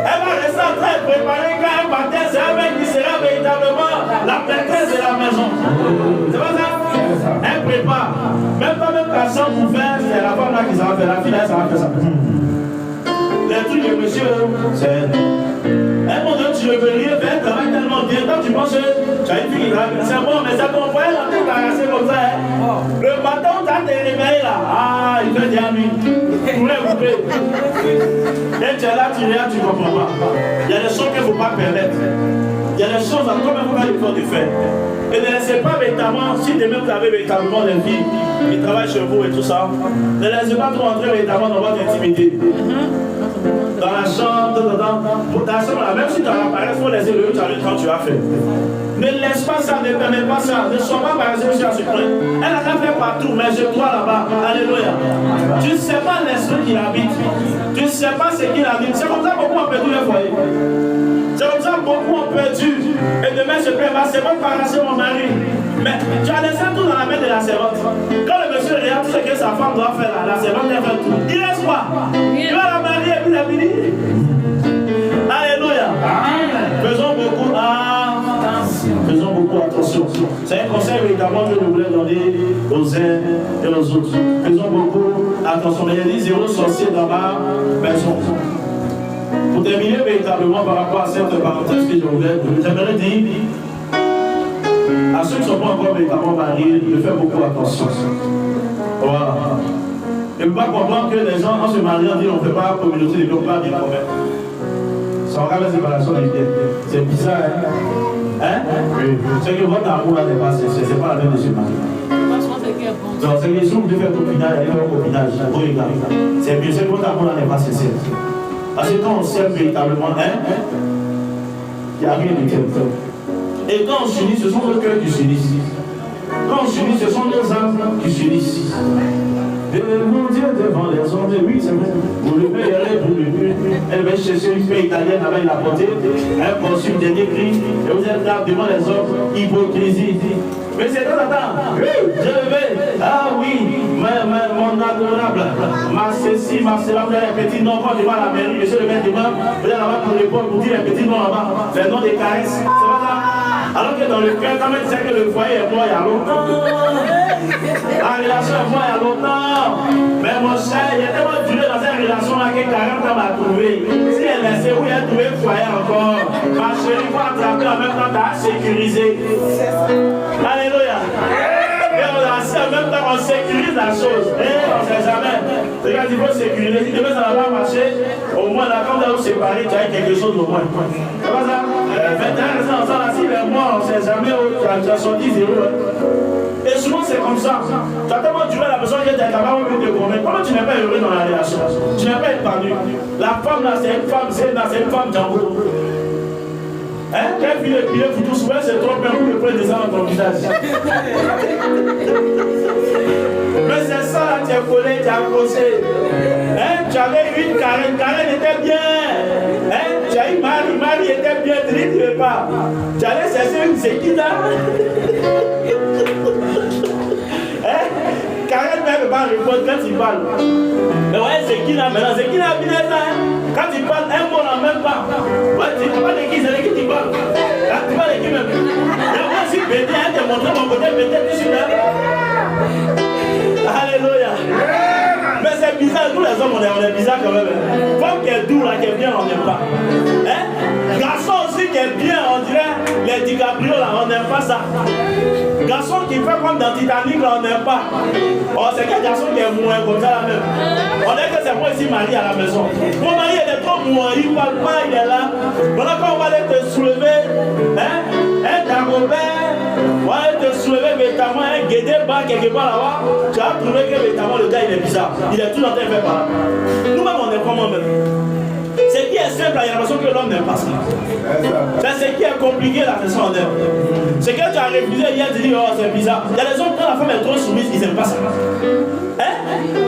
Elle va rester en train de préparer quand elle partait, c'est un mec qui sera véritablement la maîtresse de la maison. C'est pas ça? Elle prépare. Même pas même qu'à 100 pour faire, c'est la femme là qui s'en va faire. La fille là, ça va faire ça. Les trucs de monsieur, c'est. Un moment tu ne veux rien faire, elle travaille tellement bien. Quand tu penses que tu as une fille qui travaille, c'est bon, mais ça ton frère là, tu t'as cassé comme ça. Hein? Le matin, tu as tes réveils là. Ah, il fait déjà nuit. Tu voulais couper. Et tu es là, tu regardes, tu ne comprends pas. Il y a des choses qu'il ne faut pas permettre. Il y a des choses encore même qu'il faut de faire. Et ne laissez pas véritablement, si demain vous avez véritablement des filles qui travaillent chez vous et tout ça, ne laissez pas trop entrer véritablement dans votre intimité. Dans la chambre, dans ta chambre, là, même si tu as l'appareil, il faut laisser le haut quand tu as fait. Ne laisse pas ça, ne permets pas ça, ne sois pas par exemple à ce point. Elle a fait partout, mais je crois là-bas. Alléluia. Tu ne sais pas l'esprit qui habite. Tu ne sais pas ce qu'il habite. C'est comme ça que beaucoup ont perdu le foyer. C'est comme ça que beaucoup ont perdu. Et demain, je peux c'est bon par arracher mon mari. Mais tu as laissé tout dans la main de la servante. Quand le monsieur regarde tout ce que sa femme doit faire, la servante elle fait tout. Il reste quoi? Il va la marier et puis la finir. Alléluia. Faisons beaucoup attention. Faisons beaucoup attention. C'est un conseil véritablement que je voulais donner aux uns et aux autres. Faisons beaucoup attention. Mais il y a des zéro sorcier dans ma maison. Pour terminer véritablement par rapport à cette parenthèse que j'aimerais dire à ceux qui ne sont pas encore véritablement mariés, de faire beaucoup attention. Voilà. Et ne pas comprendre que les gens, en se mariant, disent on ne fait pas communauté, ils ne peuvent pas bien convaincre. Ça aura la séparation des idées. C'est bizarre, hein? Hein? Oui. C'est que votre amour là n'est pas sincère, c'est pas la peine de se marier. Donc c'est que si vous devez faire copinage, allez faire copinage. C'est mieux, c'est que votre amour là n'est pas sincère. Parce que quand on s'aime véritablement, il n'y a rien de tel. Et quand on s'unit, ce sont nos cœurs qui s'unissent. Quand on s'unit, ce sont nos âmes qui s'unissent. Et mon Dieu devant les hommes, oui, c'est vrai. Vous le payerez pour le mieux. Elle va chercher une paix italienne avec la portée, un consul dernier cri, et vous êtes là devant les hommes, hypocrisie. Mais c'est dans attends, je le vais. Ah oui, mon adorable, ma ceci, ma cela, vous avez un petit nom quand je vais à la mairie, monsieur le maire de main, vous allez là-bas pour répondre, pour dire un petit nom là-bas, les noms des caresses, c'est pas ça. Alors que dans le cœur, quand même, tu sais que le foyer est mort il y a longtemps. La relation est morte il y a longtemps. Mais mon cher, il y a tellement duré dans cette relation-là que 40 ans m'a trouvé. Si elle laissait où il a trouvé le foyer encore, ma chérie, il faut attraper en même temps, t'as sécurisé. Alléluia. Et on a assis en même temps, on sécurise la chose. Et on ne sait jamais. C'est quand il faut sécuriser. Si demain ça ne va pas marcher, au moins là, quand vous allez vous séparer, tu as quelque chose au moins. C'est pas ça? 21 ans ensemble, là, s'il est mort, on ne sait jamais où tu as sorti 0. Et souvent c'est comme ça. Tu as tellement duré la personne qui est capable de te convaincre. Comment tu n'es pas heureux dans la relation? Tu n'es pas épanoui. La femme là, c'est une femme, c'est une femme Django. Hein? Quand il est pilé pour tout souvent, c'est trop bien pour le prendre des armes dans ton visage. Mais c'est ça, là, tu es collé, tu as causé. Hein? Tu avais eu une Karen, Karen était bien. Hein? Tu as eu Marie était bien, tu ne dis pas. Tu allais chercher une Zekina. Hein? Karen ne peut pas répondre quand il parle. Mais ouais, Zekina, maintenant, Zekina a bien ça. Quand il parle, un mot n'en même pas. Ouais, tu ne sais pas de qui, c'est de qui tu parles. Hein? Tu parles de qui même? Et moi, si Bété a démontré mon côté, Bété, tu suis là. Alléluia. Mais c'est bizarre, nous les hommes on est bizarre quand même. Femme qui est doux là, qui est bien, on n'aime pas. Hein? Garçon aussi qui est bien, on dirait les DiCaprio là, on n'aime pas ça. Garçon qui fait comme dans Titanic là, on n'aime pas. Oh, c'est quel garçon qui est moins comme ça là même. On dit que c'est moi ici marié à la maison. Mon mari il est trop moins, il parle pas, il est là. Voilà quand on va aller te soulever, hein? Un Dagobert, on va aller te soulever véritablement un guédé bas quelque part là-bas. Tu as trouvé que véritablement le gars il est bizarre. Il est tout dans tes fait par là. Nous-mêmes on est comment même. Ce qui est simple, il y a l'impression que l'homme n'aime pas ça. C'est ce qui est compliqué la façon en aime. C'est que tu as refusé hier, tu dis, oh c'est bizarre. Il y a des hommes, quand la femme est trop soumise, ils n'aiment pas ça. Hein?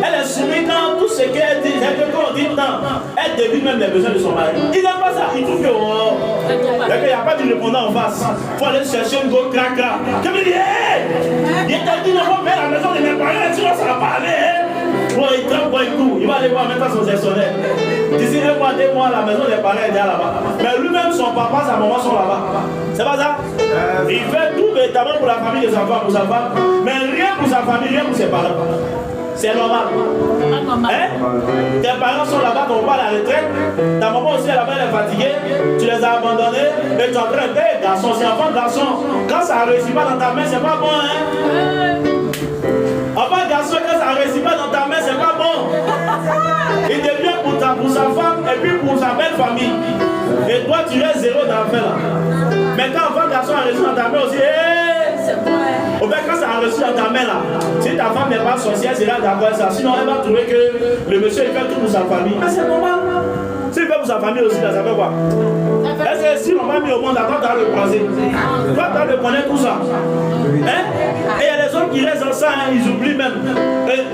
Elle est soumise quand tout ce qu'elle dit, c'est que quand on dit non, elle devine même les besoins de son mari. Ils n'aiment pas ça. Ils trouvent que, oh, il n'y a pas de répondant en face. Il faut aller chercher une go crac-crac. Je me dis, hé! Il t'a dit, non, on va faire la maison de mes parents, tu vas ça va parler. Bon, il trempe, il court. Il va aller voir maintenant son gestionnaire. D'ici 1 mois, 2 mois, la maison des parents est déjà là-bas. Mais lui-même, son papa, sa maman sont là-bas. C'est pas ça? Il fait tout véritablement pour la famille de sa femme, pour sa femme. Mais rien pour sa famille, rien pour ses parents. C'est normal. Hein? Tes parents sont là-bas, ton papa à la retraite. Ta maman aussi, là-bas, elle est fatiguée. Tu les as abandonnés. Et tu es en train de dire, garçon, c'est enfant, garçon. Quand ça ne réussit pas dans ta main, c'est pas bon, hein? Enfin, garçon, quand ça ne réussit pas dans ta main, c'est pas bon. Il devient pour sa femme et puis pour sa belle famille. Et toi, tu restes zéro dans l'affaire là. Mais quand enfin, garçon a réussi dans ta main aussi, au fait, quand ça a reçu dans ta main là, si ta femme n'est pas sorcière, c'est là d'accord ça. Sinon, elle va trouver que le monsieur il fait tout pour sa famille. Mais c'est normal. S'il fait pour sa famille aussi, là, ça fait quoi? Est-ce que si on m'a mis au monde, toi, tu as le croisé? Toi, tu as le connaître tout ça. Hein? Et il y a des hommes qui restent dans ça, hein, ils oublient même.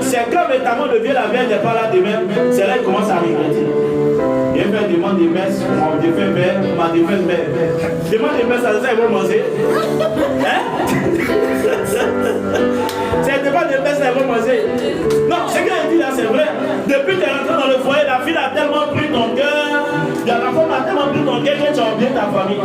C'est comme notamment le vieux la vieille n'est pas là demain, c'est là qu'ils commencent à regretter. Il fait une demande de messe, on défait père, on m'a défait mère. Demande de messe, ça ils vont manger. Hein? C'est demande de messe, ils vont manger. Non, ce qu'elle dit là, c'est vrai. Depuis que tu es rentré dans le foyer, la fille a tellement pris ton cœur, la femme a tellement pris ton cœur que tu as oublié ta famille.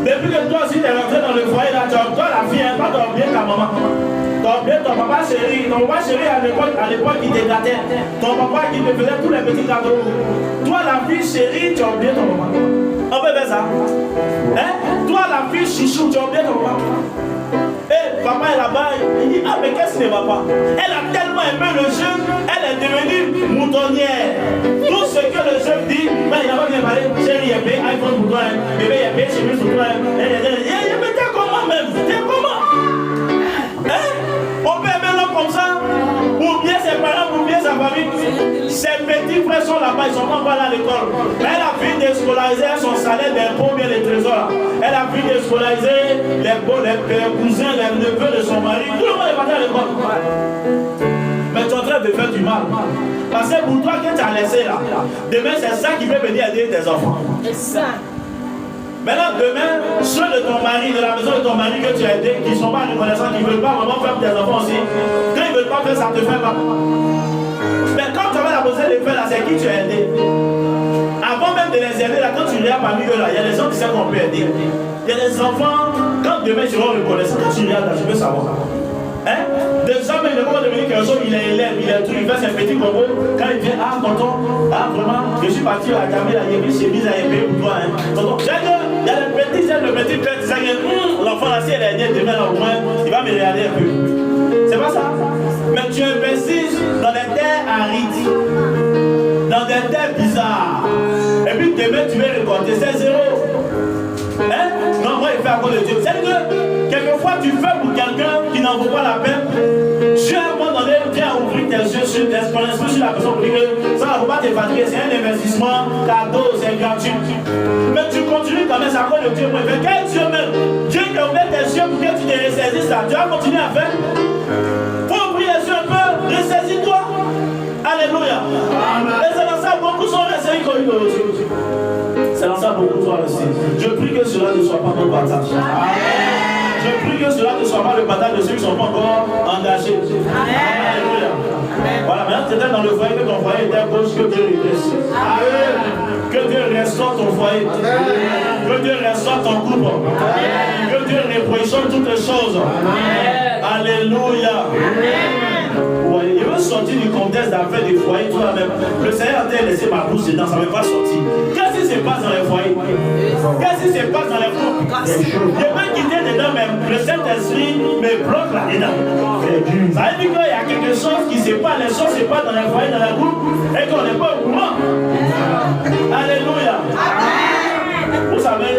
Depuis que toi aussi tu es rentré dans le foyer, là, tu as toi la fille, hein, pas tu as oublié ta maman. Tu as oublié ton papa chéri. Ton papa chéri à l'époque qui te gâtait. Ton papa qui te faisait tous les petits cadeaux. Toi la fille chérie, tu as oublié ton papa. On peut faire ça. Hein? Toi la fille chichou, tu as oublié ton papa. Et papa est là-bas, il dit, ah mais qu'est-ce qui ne va pas? Elle a tellement aimé le jeu, elle est devenue moutonnière. Tout ce que le chef dit, mais il n'a pas bien parlé, chérie, il a payé iPhone pour toi, bébé, il a payé chemise pour toi. Mais t'es comment même? T'es comment? Hein? On peut aimer l'homme comme ça, pour bien ses parents, pour bien sa famille. Ses petits frères sont là-bas, ils sont pas encore à l'école. Mais elle a fini de scolariser son salaire d'impôt, bien les trésors. Elle a fini de scolariser les cousins, les neveux de son mari. Tout le monde est parti à l'école. Mais tu es en train de faire du mal. Parce que pour toi que tu as laissé là, demain c'est ça qui peut venir aider tes enfants. C'est ça. Maintenant, demain, ceux de ton mari, de la maison de ton mari que tu as aidé, qui ne sont pas reconnaissants, qui ne veulent pas vraiment faire tes enfants aussi, quand ils ne veulent pas faire, ça te fait mal. Mais quand tu avais la possibilité de faire là, c'est qui tu as aidé? Avant même de les aider, là, quand tu regardes parmi eux là, il y a des gens qui savent qu'on peut aider. Il y a des enfants, quand demain ils seront reconnaissants, quand tu regardes là, je veux savoir. Hein? Déjà, même, il ne peut pas devenir quelque chose, il est élève, il est tout, il fait ses petits combos. Quand il vient, ah, tonton, ah, vraiment, je suis parti à Gamé, là, il y a mis chemise à épée pour toi. Hein? Tonton, il y a le petit père qui dit, l'enfant là, si elle est née demain, là, au moins, il va me regarder un peu. C'est pas ça? Mais tu investis dans des terres arides, dans des terres bizarres. Et puis demain, tu vas récolter, c'est zéro. Hein? Non, moi, il fait à cause de Dieu. C'est que quelquefois, tu fais pour quelqu'un qui n'en vaut pas la peine. Dieu, à un moment donné, vient ouvrir tes yeux sur ton esprit sur la personne pour dire que ça ne va pas te fatiguer. C'est un investissement cadeau, c'est gratuit. Mais tu continues quand même, c'est à cause de Dieu. Mais quel Dieu même? Dieu qui a ouvert tes yeux pour que tu te ressaisisses ça. Tu vas continuer à faire. Faut ouvrir les yeux un peu, ressaisis-toi. Alléluia. Et c'est dans ça beaucoup sont ressaisis comme une aussi. C'est dans ça beaucoup sont restés. Je prie que cela ne soit pas mon partage. Je prie que cela ne soit pas le partage de ceux qui ne sont pas encore engagés. Alléluia. Voilà, maintenant tu étais dans le foyer, que ton foyer était à gauche, que Dieu redresse. Que Dieu restaure ton foyer. Que Dieu restaure ton couple. Que Dieu repositionne toutes les choses. Alléluia. Il veut sortir du contexte d'affaires des foyers, tout la même. Le Seigneur a laissé ma bouche dedans, ça ne veut pas sortir. Qu'est-ce qui se passe dans les foyers? Qu'est-ce qui se passe dans les couples? Je veux quitter dedans, mais le Saint-Esprit me bloque là-dedans. Ça veut dire qu'il y a quelque chose qui se passe, les choses se passent dans les foyers, dans les groupes, et qu'on n'est pas au courant. Alléluia. Vous savez,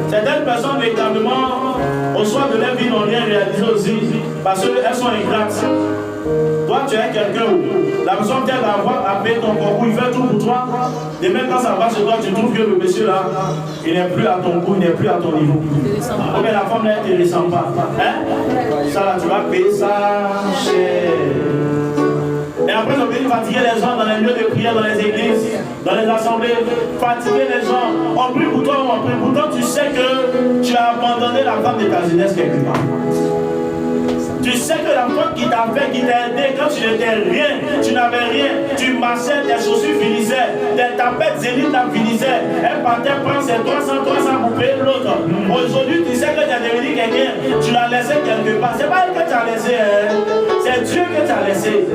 certaines personnes véritablement, au soir de leur vie, n'ont rien réalisé aussi, parce qu'elles sont ingrates. Toi, tu es quelqu'un où la personne vient d'avoir appelé ton concours, il fait tout pour toi. Et même quand ça va chez toi, tu trouves que le monsieur là, il n'est plus à ton goût, il n'est plus à ton niveau. Ou bien la femme là, elle ne te ressent pas. Hein? Ça là, tu vas payer ça cher. Et après, on peut fatiguer les gens dans les lieux de prière, dans les églises, dans les assemblées. Fatiguer les gens. On prie pour toi, on prie pour toi. Tu sais que tu as abandonné la femme de ta jeunesse quelque part. Tu sais que la femme qui t'a fait, qui t'a aidé quand tu n'étais rien, tu n'avais rien, tu marchais, tes chaussures finissaient, tes tapettes zénith finissaient, elle partait prendre ses 300 pour payer l'autre. Aujourd'hui, tu sais que tu as devenu quelqu'un, tu l'as laissé quelque part. C'est pas elle que tu as laissé, hein? C'est Dieu que tu as laissé.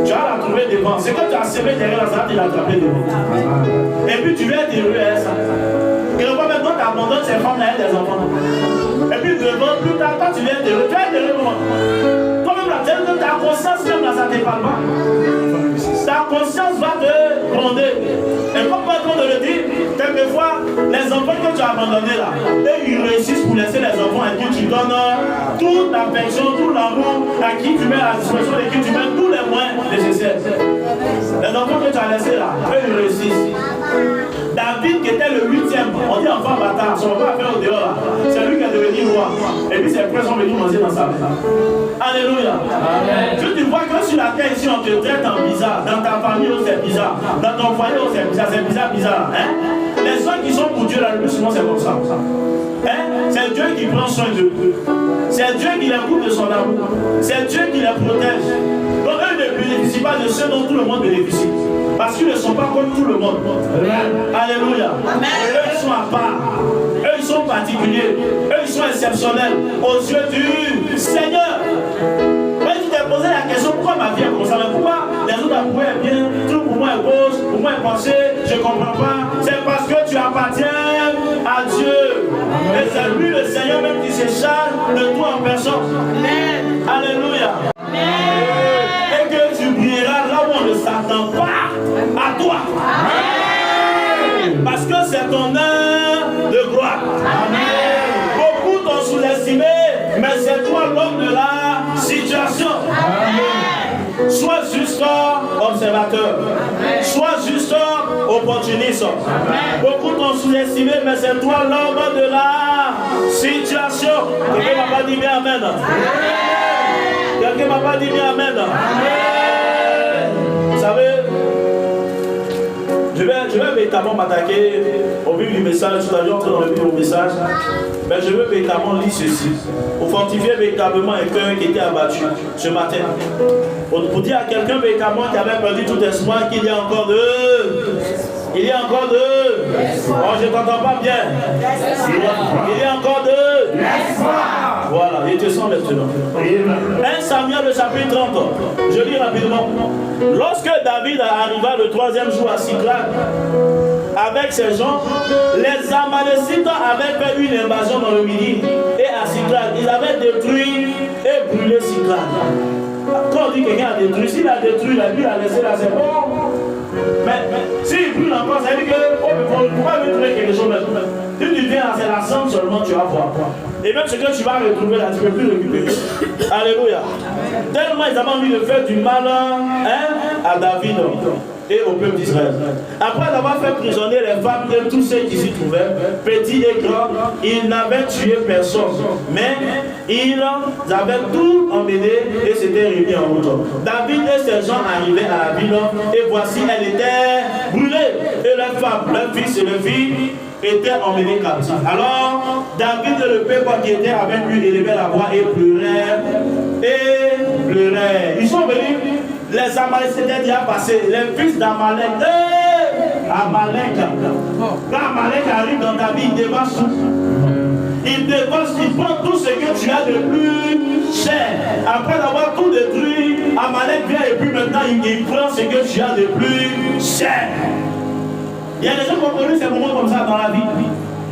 Tu vas la trouver devant. C'est que tu as semé derrière la salle, tu l'as attrapé devant. Et puis tu viens déruer ça. Quelquefois maintenant, tu abandonnes ces femmes-là et des enfants. Et puis devant, plus tard, quand tu viens déruer, tu vas déruer comment? Toi-même, ta conscience, même là, ça ne te parle pas. Ta conscience va te gronder. Et comme pas de le dire, quelquefois, les enfants que tu as abandonnés là, et ils réussissent pour laisser les enfants à qui tu donnes toute l'affection, tout l'amour, à qui tu mets à la disposition, et qui tu mets tous les moyens nécessaires. Les enfants que tu as laissés là, eux, ils réussissent. David qui était le 8e, on dit enfant bâtard, son papa a fait au dehors là. C'est lui qui est devenu roi. Et puis ses frères sont venus manger dans sa maison. Alléluia. Amen. Tu vois que sur la terre ici on te traite en bizarre. Dans ta famille c'est bizarre. Dans ton foyer c'est bizarre. C'est bizarre. Hein? Les gens qui sont pour Dieu là, le plus souvent c'est comme ça. Hein? C'est Dieu qui prend soin d'eux. C'est Dieu qui les coupe de son amour. C'est Dieu qui les protège. Donc eux ne bénéficient pas de ce dont tout le monde bénéficie. Parce qu'ils ne sont pas comme tout le monde. Amen. Alléluia. Amen. Eux ils sont à part. Eux ils sont particuliers. Eux ils sont exceptionnels aux yeux du Seigneur. Mais tu t'es posé la question, pourquoi ma vie est comme ça? Mais pourquoi les autres approuvent bien, tout pour moi est gauche, pour moi est pensé, je ne comprends pas. C'est parce que tu appartiens à Dieu. Amen. Et c'est lui le Seigneur même qui se charge de toi en personne. Amen. Alléluia. Amen. Et que tu brilleras là où on ne s'attend pas à toi. Amen. Sois juste opportuniste. Beaucoup t'ont sous-estimé, mais c'est toi l'homme de la situation. Quelqu'un m'a pas dit bien amen. Quelqu'un m'a pas dit bien amen. Vous savez, je vais véritablement m'attaquer au vu du message. Tout à l'heure, on a vu mon message. Mais je veux véritablement lire ceci. Pour fortifier véritablement un cœur qui était abattu ce matin. Pour dire à quelqu'un véritablement qui avait perdu tout espoir qu'il y a encore il y a encore oh, je ne t'entends pas bien. Il y a encore voilà, il te sent maintenant. 1 Samuel, le chapitre 30. Je lis rapidement. Lorsque David arriva le 3e jour à Siklag avec ses gens, les Amalécites avaient fait une invasion dans le Midi et à Siklag. Ils avaient détruit et brûlé Siklag. Quand on dit que quelqu'un a détruit, s'il a détruit, la vie a laissé là, c'est bon. Mais s'il brûle encore, ça veut dire qu'on ne peut pas trouver quelque chose maintenant. Si tu viens à la somme seulement, tu vas voir. Et même ce que tu vas retrouver là, tu ne peux plus récupérer. Alléluia. Tellement ils avaient envie de faire du mal à David et au peuple d'Israël. Après avoir fait prisonnier les femmes et tous ceux qui s'y trouvaient, petits et grands, ils n'avaient tué personne. Mais ils avaient tout emmené et s'étaient réunis en route. David et ses gens arrivaient à la ville et voici, elle était brûlée. Et les femmes, leurs fils et leurs filles étaient emmenés captifs. Alors, David et le peuple qui était avec lui élevaient la voix et pleuraient. Ils sont venus. Les Amalécites étaient déjà passés. Les fils d'Amalek. Amalek. Quand Amalek arrive dans ta vie, il dévaste tout. Il prend tout ce que tu as de plus cher. Après avoir tout détruit, Amalek vient et puis maintenant il prend ce que tu as de plus cher. Il y a des gens qui ont connu ces moments comme ça dans la vie.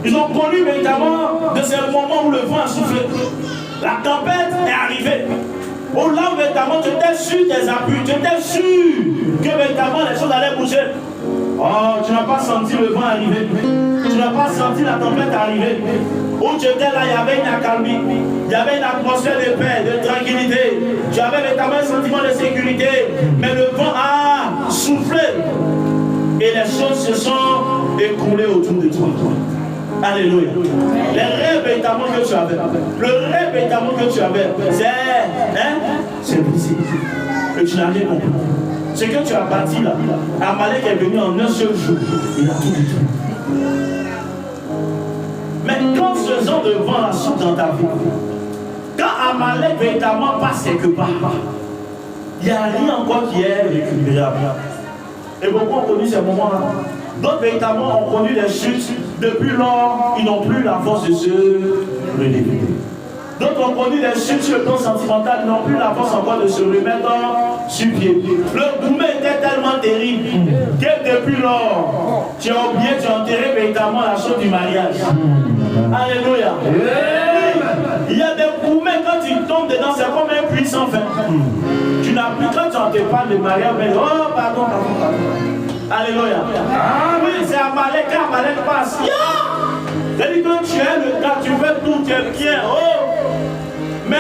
Ils ont connu véritablement de ces moments où le vent a soufflé. La tempête est arrivée. Au là où véritablement tu étais sur tes appuis, tu étais sûr que véritablement les choses allaient bouger. Oh, tu n'as pas senti le vent arriver. Tu n'as pas senti la tempête arriver. Où tu étais là, il y avait une accalmie. Il y avait une atmosphère de paix, de tranquillité. Tu avais véritablement un sentiment de sécurité. Mais le vent a soufflé. Et les choses se sont écoulées autour de toi. Alléluia. Les rêves véritablement que tu avais, le rêve véritablement que tu avais, c'est brisé. Que tu n'as rien compris. Ce que tu as bâti là, Amalek est venu en un seul jour. Il a tout détruit. Mais quand ce genre de vent là souffle dans ta vie, quand Amalek véritablement passe quelque part, il n'y a rien encore qui est récupérable. Et beaucoup ont connu ces moments-là. D'autres véritablement ont connu des chutes. Depuis lors, ils n'ont plus la force de se relever. D'autres ont connu des chutes sur le plan sentimental. Ils n'ont plus la force encore de se remettre sur pied. Le gourmet était tellement terrible que depuis lors, tu as oublié, tu as enterré véritablement la chose du mariage. Alléluia. Il y a des gourmets, quand tu tombes dedans, c'est comme un puits sans fin. Tu n'as plus, quand tu te parles de mariage, mais oh, pardon. Alléluia. Ah oui, c'est Amalek, quand Amalek passe. C'est-à-dire que tu es le cas, tu fais tout, tu es bien. Oh. Mais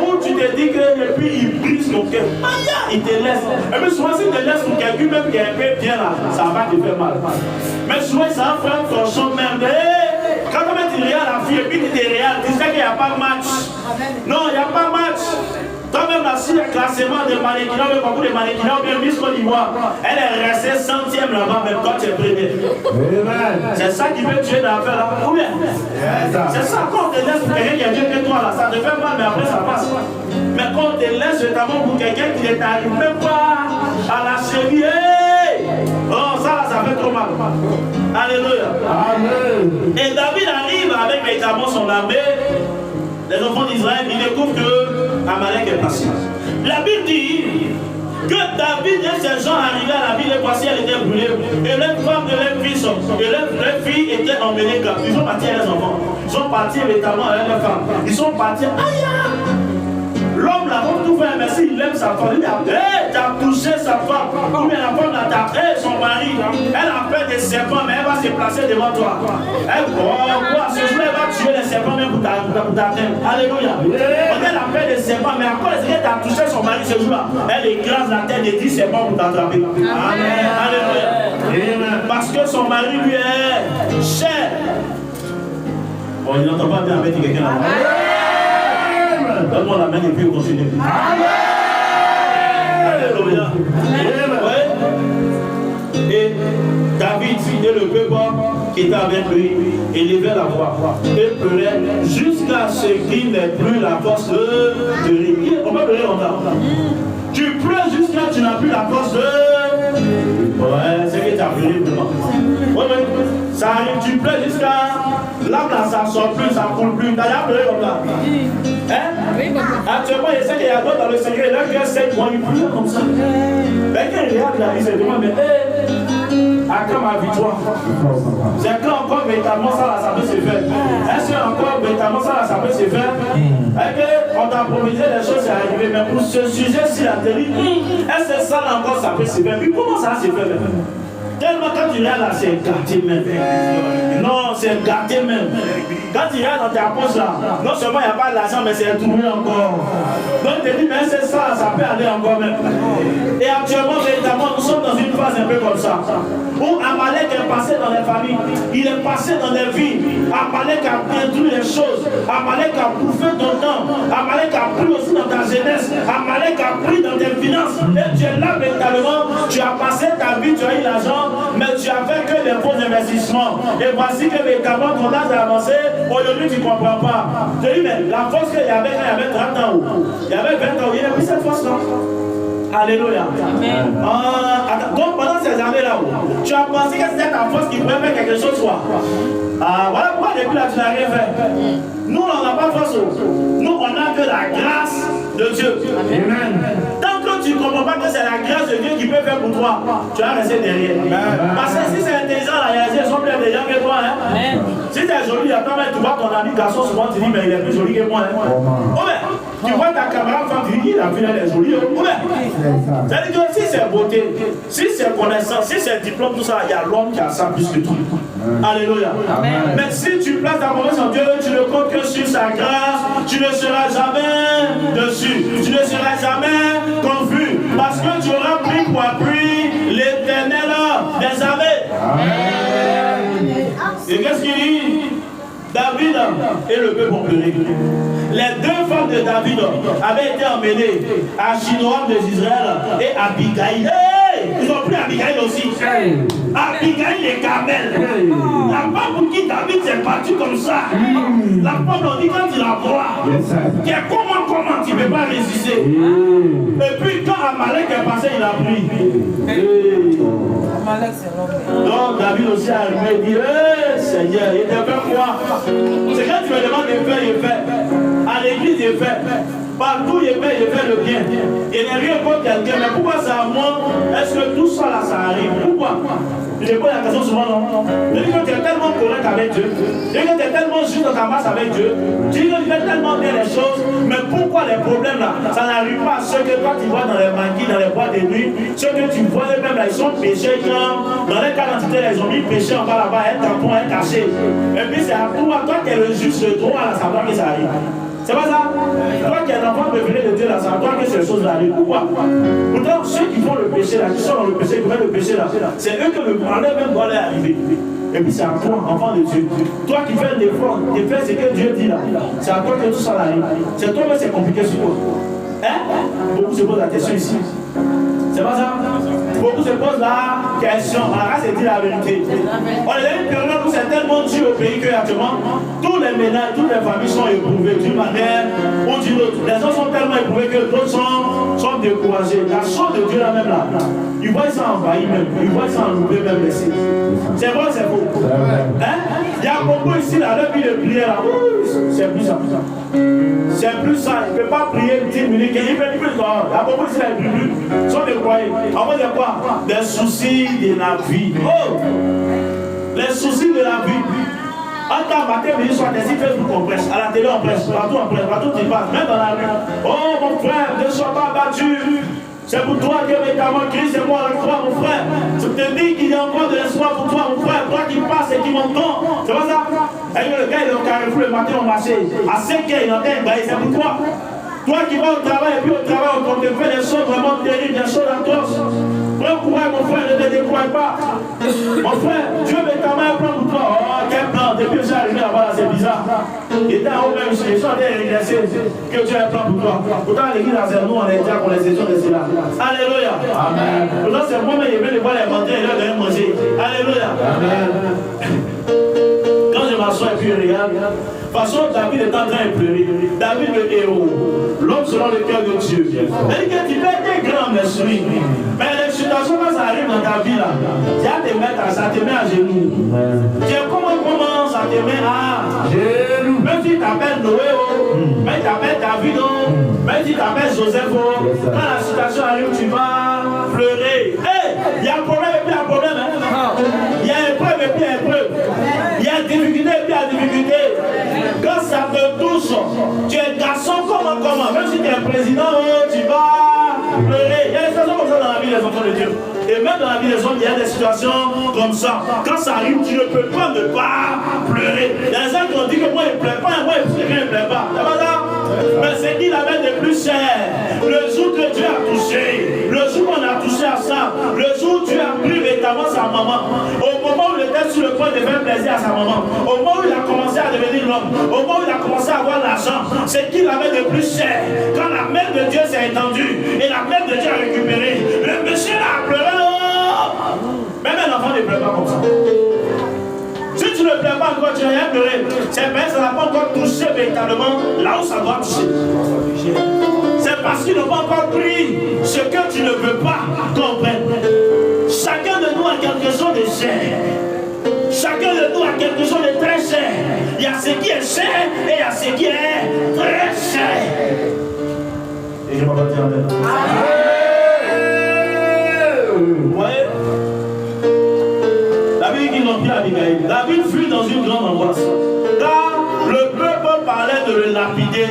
où tu te dis que depuis il brise ton cœur, il te laisse. Et puis souvent, s'il te laisse pour quelqu'un même qui est un peu bien là, ça va te faire mal. Mais souvent, ça va faire ton son merde. Quand tu regardes la fille et puis tu te regardes, tu sais qu'il n'y a pas de match. Non, il n'y a pas de match. Toi-même, là, si le classement des mannequins, le concours des mannequins, ou bien Miss Côte d'Ivoire, elle est restée centième là-bas, même quand tu es premier. C'est ça qui veut tuer l'affaire là. Ou bien c'est ça, quand on te laisse pour quelqu'un qui est mieux que toi, là, ça te fait mal, mais après ça passe. Mais quand on te laisse notamment pour quelqu'un qui n'est arrivé même pas à la cheville, oh, ça là, ça fait trop mal. Alléluia. Amen. Et David arrive avec véritablement son armée. Les enfants d'Israël, ils découvrent que Amalek est passé. La Bible dit que David et ses gens arrivaient à la ville et voici, elle était brûlée. Et les femmes de leurs fils et leurs filles étaient emmenées captives. Ils sont partis à les enfants. Ils sont partis évidemment avec les femmes. Ils sont partis. Aïe! L'homme là-bas tout fait, mais s'il aime sa femme, il dit, hey, t'as touché sa femme. Ou bien la femme l'a tapé, son mari, elle a peur des serpents, mais elle va se placer devant toi. Elle, ce jour, elle va tuer les serpents même pour t'atteindre. Alléluia. Elle a peur des serpents, mais à cause qu'elle t'a touché son mari ce jour-là, elle écrase la tête des 10 serpents pour t'attraper. Amen. Alléluia. Parce que son mari lui est cher. Bon, il n'entend pas bien avec quelqu'un là. Donne-moi la main et puis on continue. Alléluia. Et David et le peuple qui était avec lui élevait la voix et pleurait jusqu'à ce qu'il n'ait plus la force de rire. On peut pleurer longtemps. Tu pleures jusqu'à ce que tu n'as plus la force de... Ouais, c'est que tu as pleuré vraiment. Ouais, ça arrive, tu pleures jusqu'à... Là, ça sort plus, ça coule plus. T'as déjà pleuré comme ça. Hein? Actuellement, il sait qu'il y a d'autres dans le secret. Là, il y a 7 mois, il pleure comme ça. Mais quand il regarde là, il se demande, mais à quand ma victoire? C'est quand encore véritablement ça, là, ça peut se faire. Est-ce que encore véritablement ça, là, ça peut se faire? Est-ce qu'on t'a promis des choses, c'est arrivé, mais pour ce sujet-ci, la télé, est-ce que ça, là, encore, ça peut se faire? Puis comment ça se fait? Tellement quand tu regardes là, c'est gâté même. Non, c'est gâté même. Quand tu regardes dans ta poche là, non seulement il n'y a pas d'argent, mais c'est trouvé encore. Donc tu te dis, mais c'est ça, ça peut aller encore même. Et actuellement, véritablement, nous sommes dans une phase un peu comme ça. Où Amalek est passé dans les familles, il est passé dans les vies. Amalek a détruit les choses. Amalek a bouffé ton temps. Amalek a pris aussi dans ta jeunesse. Amalek a pris dans tes finances. Et tu es là véritablement, tu as passé ta vie, tu as eu l'argent, mais tu as fait que des faux investissements. Et voici que véritablement ton âge a avancé. Aujourd'hui, tu ne comprends pas. Je dis, mais la force qu'il y avait quand il y avait 30 ans, il y avait 20 ans, il n'y avait plus cette force-là. Alléluia. Amen. Donc pendant ces années-là, tu as pensé que c'était ta force qui pouvait faire quelque chose, toi. Voilà pourquoi depuis là, tu n'as rien fait. Nous, on n'a pas force. Nous, on n'a que la grâce de Dieu. Amen. Tant que tu ne comprends pas que c'est la grâce de Dieu qui peut faire pour toi, tu vas rester derrière. Parce que si c'est intelligent, là, ils sont plus intelligents que toi. Hein? Si tu es joli, attends, tu vois ton ami garçon, souvent tu dis, mais il est plus joli que moi. Hein? Tu vois ta camarade femme, tu dis, il a vu, elle est jolie. C'est-à-dire que si c'est beauté, si c'est connaissance, si c'est diplôme, tout ça, il y a l'homme qui a ça plus que tout. Alléluia. Amen. Mais si tu places ta confiance en Dieu, tu ne comptes que sur sa grâce, tu ne seras jamais dessus. Tu ne seras jamais confus. Parce que tu auras pris pour appui l'Éternel des armées. Amen. Et qu'est-ce qu'il dit? David et le peuple ont pleuré. Les deux femmes de David avaient été emmenées à Shinoam de Israël et à Abigail. Ils ont pris Abigail aussi. Abigail et Carmel. La femme pour qui David s'est battu comme ça. La femme on dit quand il la voit, comment tu ne peux pas résister. Et puis quand Amalek est passé, il a pris. Donc David aussi a arrivé et dit, Seigneur, il te fait quoi? C'est quand tu me demandes de faire, il fait. À l'église, il fait. Partout, il fait le bien. Il n'est rien contre quelqu'un, mais pourquoi c'est à moi? Est-ce que tout ça là, ça arrive? Pourquoi? Je pose la question souvent, non? Je dis que tu es tellement correct avec Dieu. Je dis que tu es tellement juste dans ta masse avec Dieu. Je dis que tu fais tellement bien les choses, mais pourquoi les problèmes là? Ça n'arrive pas à ceux que toi tu vois dans les maquis, dans les boîtes de nuit. Ceux que tu vois eux-mêmes là, ils sont péchés, dans les cas d'identité, ils ont mis péché en bas là-bas, un tampon, un cachet. Et puis c'est à toi qui es le juste le droit à savoir que ça arrive. C'est pas ça? Toi qui es l'enfant préféré de Dieu là, ça doit que ces choses arrivent. Pourquoi? Pourtant, ceux qui font le péché là, qui sont dans le péché, qui font le péché là, c'est eux que le malheur même doit leur arriver. Et puis c'est à toi, enfant de Dieu. Toi qui fais l'effort, tu fais ce que Dieu dit là. C'est à toi que tout ça arrive. C'est toi mais c'est compliqué sur toi. Hein? Beaucoup se posent la question ici. C'est pas ça? Beaucoup se posent la question. On a c'est dire la vérité. On est dans une période où c'est tellement dur au pays qu'actuellement, tous les ménages, toutes les familles sont éprouvées d'une manière ou d'une autre. Les gens sont tellement éprouvés que d'autres sont découragés. La chose de Dieu là même là, ils voient ça envahir même, ils voient ça enlever même laisser. C'est vrai, c'est faux. Hein? Il y a beaucoup ici là, leur vie de prière là, c'est plus ça. C'est plus ça, il ne peut pas prier 10 minutes, il peut plus. Il y a beaucoup ici là, ils sont découragés. En fait, c'est quoi? Des soucis de la vie. Oh! Les soucis de la vie. En tant matin, midi, soir, des Facebook on presse, à la télé on presse, partout on presse, partout tu passes, même dans la rue. Oh mon frère, ne sois pas battu. C'est pour toi que véritablement Christ et moi, la croix, mon frère. te dit qu'il y a encore de l'espoir pour toi, mon frère, toi qui passes et qui m'entends. C'est pas ça? Le gars il est au Carrefour le matin au marché, à 5 heures il entend, c'est pour toi. Toi qui vas au travail et puis au travail on te fait des choses vraiment terribles, des choses atroces. Prends courage mon frère, ne te décourage pas. Mon frère, Dieu met ta main et prend pour toi. Oh, quel plan, depuis que j'ai arrivé là-bas, c'est bizarre. Il était en haut même, ils sont en train de régresser que Dieu a un plan pour toi. Pourtant, l'église dans nous, on est déjà pour les sessions de cela. Alléluia. Amen. Pourtant, c'est moi-même, il veut les voir les manger, il veut manger. Alléluia. Amen. Quand je m'assois et puis je regarde, de toute façon, David est en train de pleurer. David le héros, l'homme selon le cœur de Dieu. Il dit que tu peux être grand, merci. Mais les situations, quand ça arrive dans ta vie, là, ça te met à genoux. Comment ça te met à genoux? Même si tu t'appelles Noé, même si tu t'appelles David, même si tu t'appelles Joseph, quand la situation arrive, tu vas pleurer. Il y a un problème et puis un problème. Il y a épreuve et puis épreuve. Il y a difficulté et puis difficulté. Quand ça te touche, tu es garçon comment. Même si tu es président, tu vas pleurer. Il y a des situations comme ça dans la vie des enfants de Dieu. Et même dans la vie des hommes, il y a des situations comme ça. Quand ça arrive, tu ne peux pas ne pas pleurer. Il y a des gens qui ont dit que moi, il ne pleure pas, moi, il ne pleure pas. C'est pas ça? Mais c'est qu'il avait de plus cher. Le jour que Dieu a touché, le jour où on a touché à ça, le jour où Dieu a pris véritablement sa maman, au moment où il était sur le point de faire plaisir à sa maman, au moment où il a commencé à devenir l'homme, au moment où il a commencé à avoir l'argent, c'est qu'il avait de plus cher. Quand la main de Dieu s'est étendue et la main de Dieu a récupéré, le monsieur a pleuré. Même un enfant ne pleure pas comme ça. Si tu ne pleures pas encore, tu n'as rien pleuré. C'est parce que ça n'a pas encore touché véritablement là où ça doit toucher. C'est parce qu'ils n'ont pas encore pris ce que tu ne veux pas comprendre. Chacun de nous a quelque chose de cher. Chacun de nous a quelque chose de très cher. Il y a ce qui est cher et il y a ce qui est très cher. Et je m'en vais dire Amen. Vous voyez? David qui l'ont pris à Abigail. David fut dans une grande angoisse. Car le peuple parlait de le lapider.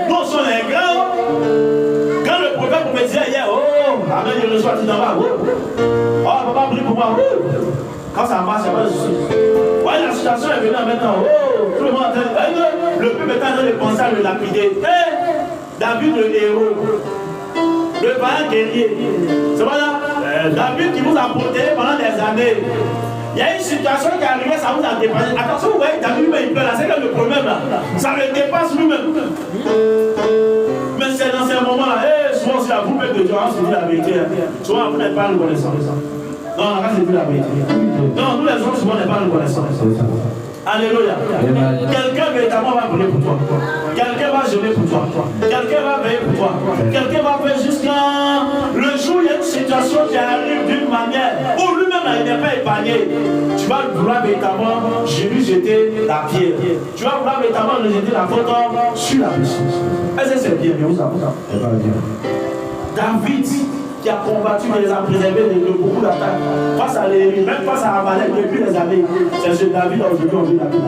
Nous sommes les grands. Quand le prophète me disait hier, oh, Amen, je reçois tout d'en bas. Oh, papa prie pour moi. Quand ça marche, ça va juste. Ouais, la situation est venue maintenant. Oh, tout le monde est en train de. Le peuple est en train de penser à le lapider. David le héros. Le vaillant guerrier. C'est pas là? David qui vous a protégé pendant des années. Il y a une situation qui est arrivée, ça vous a dépassé. Attention, vous voyez, David il pleure là, c'est comme le problème là. Ça le dépasse lui-même. Mais c'est dans ces moments-là, souvent c'est la vous de Dieu, on se dit la vérité. Souvent vous n'êtes pas reconnaissant. Non, on n'a pas dit la vérité. Non, nous les hommes souvent n'est pas reconnaissant. Alléluia. Quelqu'un véritablement va prier pour toi. Quelqu'un va jeûner pour toi. Quelqu'un va veiller pour toi. Quelqu'un va faire jusqu'à le jour où il y a une situation qui arrive d'une manière où lui-même il n'est pas épargné. Tu vas vouloir véritablement jeter la pierre. Tu vas vouloir véritablement jeter la faute sur la personne. Est-ce que c'est bien? David qui a combattu et les a préservés de beaucoup d'attaques face à l'ennemi, même face à Amalek depuis les années. C'est ce David aujourd'hui David.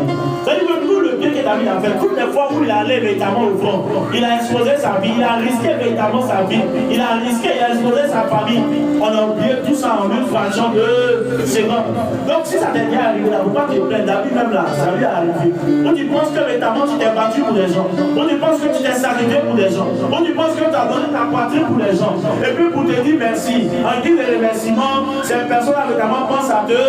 C'est-à-dire que tout le bien que David a fait, toutes les fois où il allait véritablement au front, il a exposé sa vie, il a risqué véritablement sa vie, il a exposé sa famille. On a oublié tout ça en une fraction de seconde. Donc si ça t'est déjà arrivé là, il ne faut pas te plaindre. David même là, ça lui est arrivé. On tu penses que véritablement tu t'es battu pour les gens. On tu penses que tu t'es sacrifié pour les gens. On tu penses que tu as donné ta poitrine pour les gens. Et puis pour te dire merci. En guise de remerciement, ces personnes-là notamment pensent à te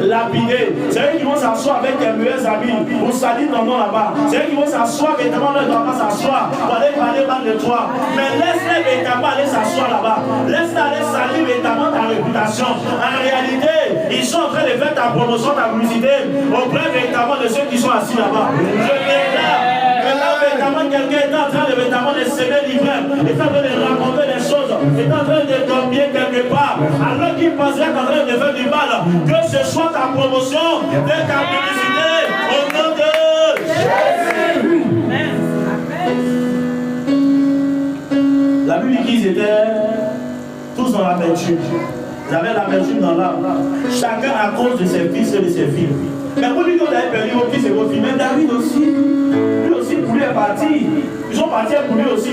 lapider. C'est eux qui vont s'asseoir avec tes meilleurs amis pour salir ton nom là-bas. C'est eux qui vont s'asseoir véritablement, ne doivent pas s'asseoir pour aller parler mal de toi. Mais laisse-les véritablement aller s'asseoir là-bas. Laisse-les aller salir véritablement ta réputation. En réalité, ils sont en train de faire ta promotion, ta publicité auprès véritablement de ceux qui sont assis là-bas. Je déclare. Maintenant, véritablement, quelqu'un est en train de véritablement de s'aimer l'ivraie, est en train de raconter des choses, est en train de dormir quelque part, alors qu'il penserait qu'en train de faire du mal, que ce soit ta promotion, de ta publicité, au nom de Jésus. La Bible dit qu'ils étaient tous dans l'amertume. Ils avaient l'amertume dans l'âme. Chacun à cause de ses fils et de ses filles. Mais pour lui, quand vous avez perdu vos fils et vos filles, mais David aussi, lui aussi, pour lui est parti. Ils sont partis pour lui aussi.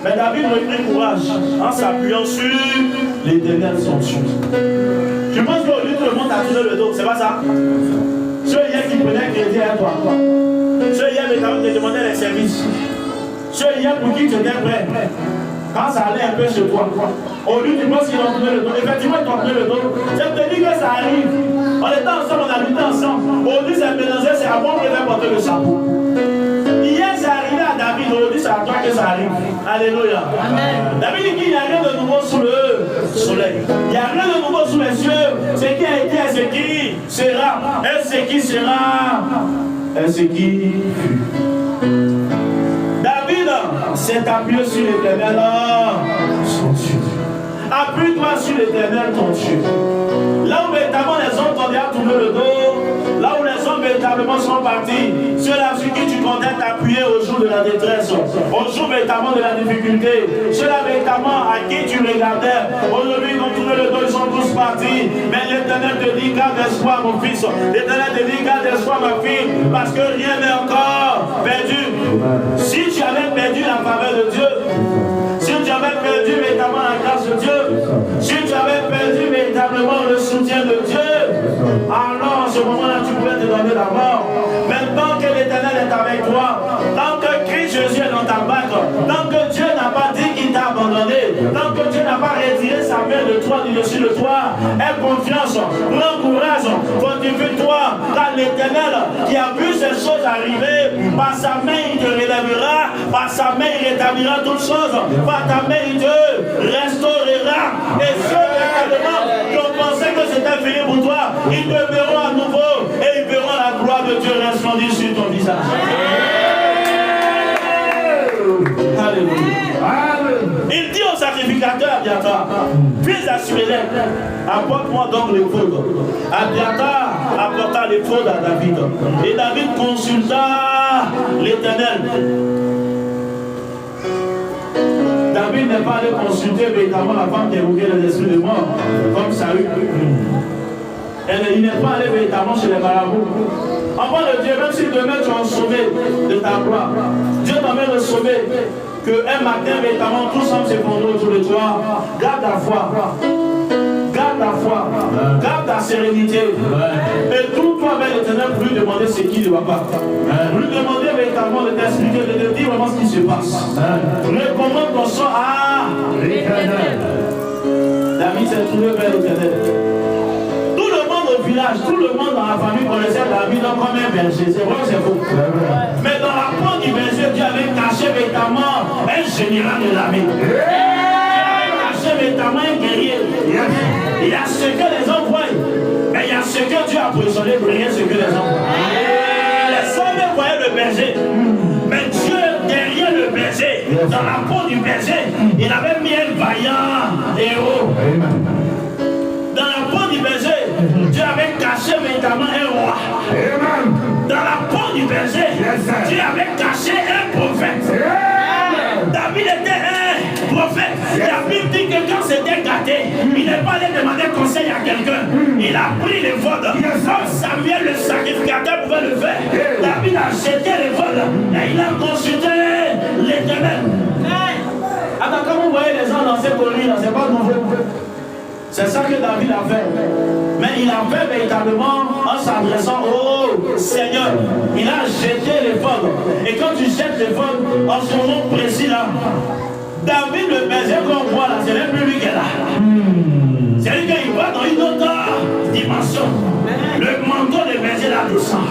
Mais David reprit courage en s'appuyant sur l'Éternel sanctionne. Je pense qu'au lieu tout le monde a tourné le dos, c'est pas ça? Ceux hier qui prenaient crédit à toi. Ceux hier qui te demandaient les services. Ceux hier pour qui tu étais prêt. Quand ça allait un peu chez toi. Au lieu tu penses qu'ils ont tourné le dos. Effectivement, ils t'ont tourné le dos. Je te dis que ça arrive. On était ensemble, on habitait ensemble. Aujourd'hui, c'est mélangé, c'est à moi qui vais porter le chapeau. Hier, c'est arrivé à David. Aujourd'hui, c'est à toi que ça arrive. Alléluia. Amen. David dit qu'il n'y a rien de nouveau sous le soleil. Il n'y a rien de nouveau sous les cieux. Ce qui a été, est ce qui sera. Et ce qui sera. Et ce qui fut. David s'est appuyé sur l'Éternel, son Dieu. Appuie-toi sur l'Éternel, ton Dieu. Là où véritablement les hommes t'ont déjà tourné le dos, là où les hommes véritablement sont partis, ceux-là sur qui tu comptais t'appuyer au jour de la détresse, au jour véritablement de la difficulté, ceux-là véritablement à qui tu regardais, aujourd'hui ils ont tourné le dos, ils sont tous partis. Mais l'Éternel te dit, garde espoir mon fils, l'Éternel te dit, garde espoir ma fille, parce que rien n'est encore perdu. Si tu avais perdu la faveur de Dieu, si tu avais perdu véritablement la grâce de Dieu, si tu avais perdu véritablement le soutien de Dieu, alors en ce moment-là tu pouvais te donner la mort. Maintenant que l'Éternel est avec toi, tant que Christ Jésus est dans ta barque, tant que Dieu n'a pas dit qu'il t'a abandonné, tant que Dieu n'a pas retiré sa main de toi, du dessus de toi, aie confiance, prends courage, fortifie-toi, car l'Éternel qui a vu ces choses arriver, par sa main il te relèvera, par sa main il rétablira toutes choses, par ta main il te restaurera. Et ceux qui ont pensé que c'était fini pour toi, ils te verront à nouveau et ils verront la gloire de Dieu resplendir sur ton visage. Alléluia. Il dit au sacrificateur Abiathar, fils d'Achimélec, apporte-moi donc l'éphod. Abiathar apporta l'éphod à David. Et David consulta l'Éternel. David n'est pas allé consulter véritablement la femme qui évoquait les esprits de mort, comme Saül. Il n'est pas allé véritablement chez les marabouts. Enfant de Dieu, même si demain tu es sauvé de ta gloire, Dieu t'emmène le sauver, qu'un matin véritablement tout semble s'effondrer autour de toi, garde ta foi. Garde ta foi, garde ta sérénité. Et tourne-toi vers l'Éternel pour lui demander ce qui ne va pas. Lui demander véritablement de t'expliquer, de te dire vraiment ce qui se passe. Recommande ton sang à l'Éternel. David s'est tourné vers l'Éternel. Tout le monde au village, tout le monde dans la famille connaissait David comme un berger. C'est vrai ou c'est faux? Mais dans la peau du berger, Dieu avait caché véritablement un général de l'armée. Véritablement un guerrier. Il y a ce que les hommes voient, mais il y a ce que Dieu a positionné pour rien ce que les hommes voient. Les hommes voyaient le berger, mais Dieu derrière le berger, dans la peau du berger, il avait mis un vaillant héros. Dans la peau du berger, Dieu avait caché véritablement un roi. Dans la peau du berger, Dieu avait caché un prophète. David était un prophète. La Bible dit que quand c'était gâté, il n'est pas allé demander conseil à quelqu'un. Il a pris les vols. Comme Samuel le sacrificateur pouvait le faire. David a jeté les vols et il a consulté l'Éternel. Attends, quand vous voyez les gens dans ces conneries là, c'est pas nouveau. C'est ça que David a fait. Mais il a fait véritablement en s'adressant au Seigneur. Il a jeté les vols. Et quand tu jettes les vols, en son nom précis là, David le berger qu'on voit là, c'est même plus lui qui est là. C'est-à-dire qu'il va dans une autre dimension. Le manteau du berger là descend.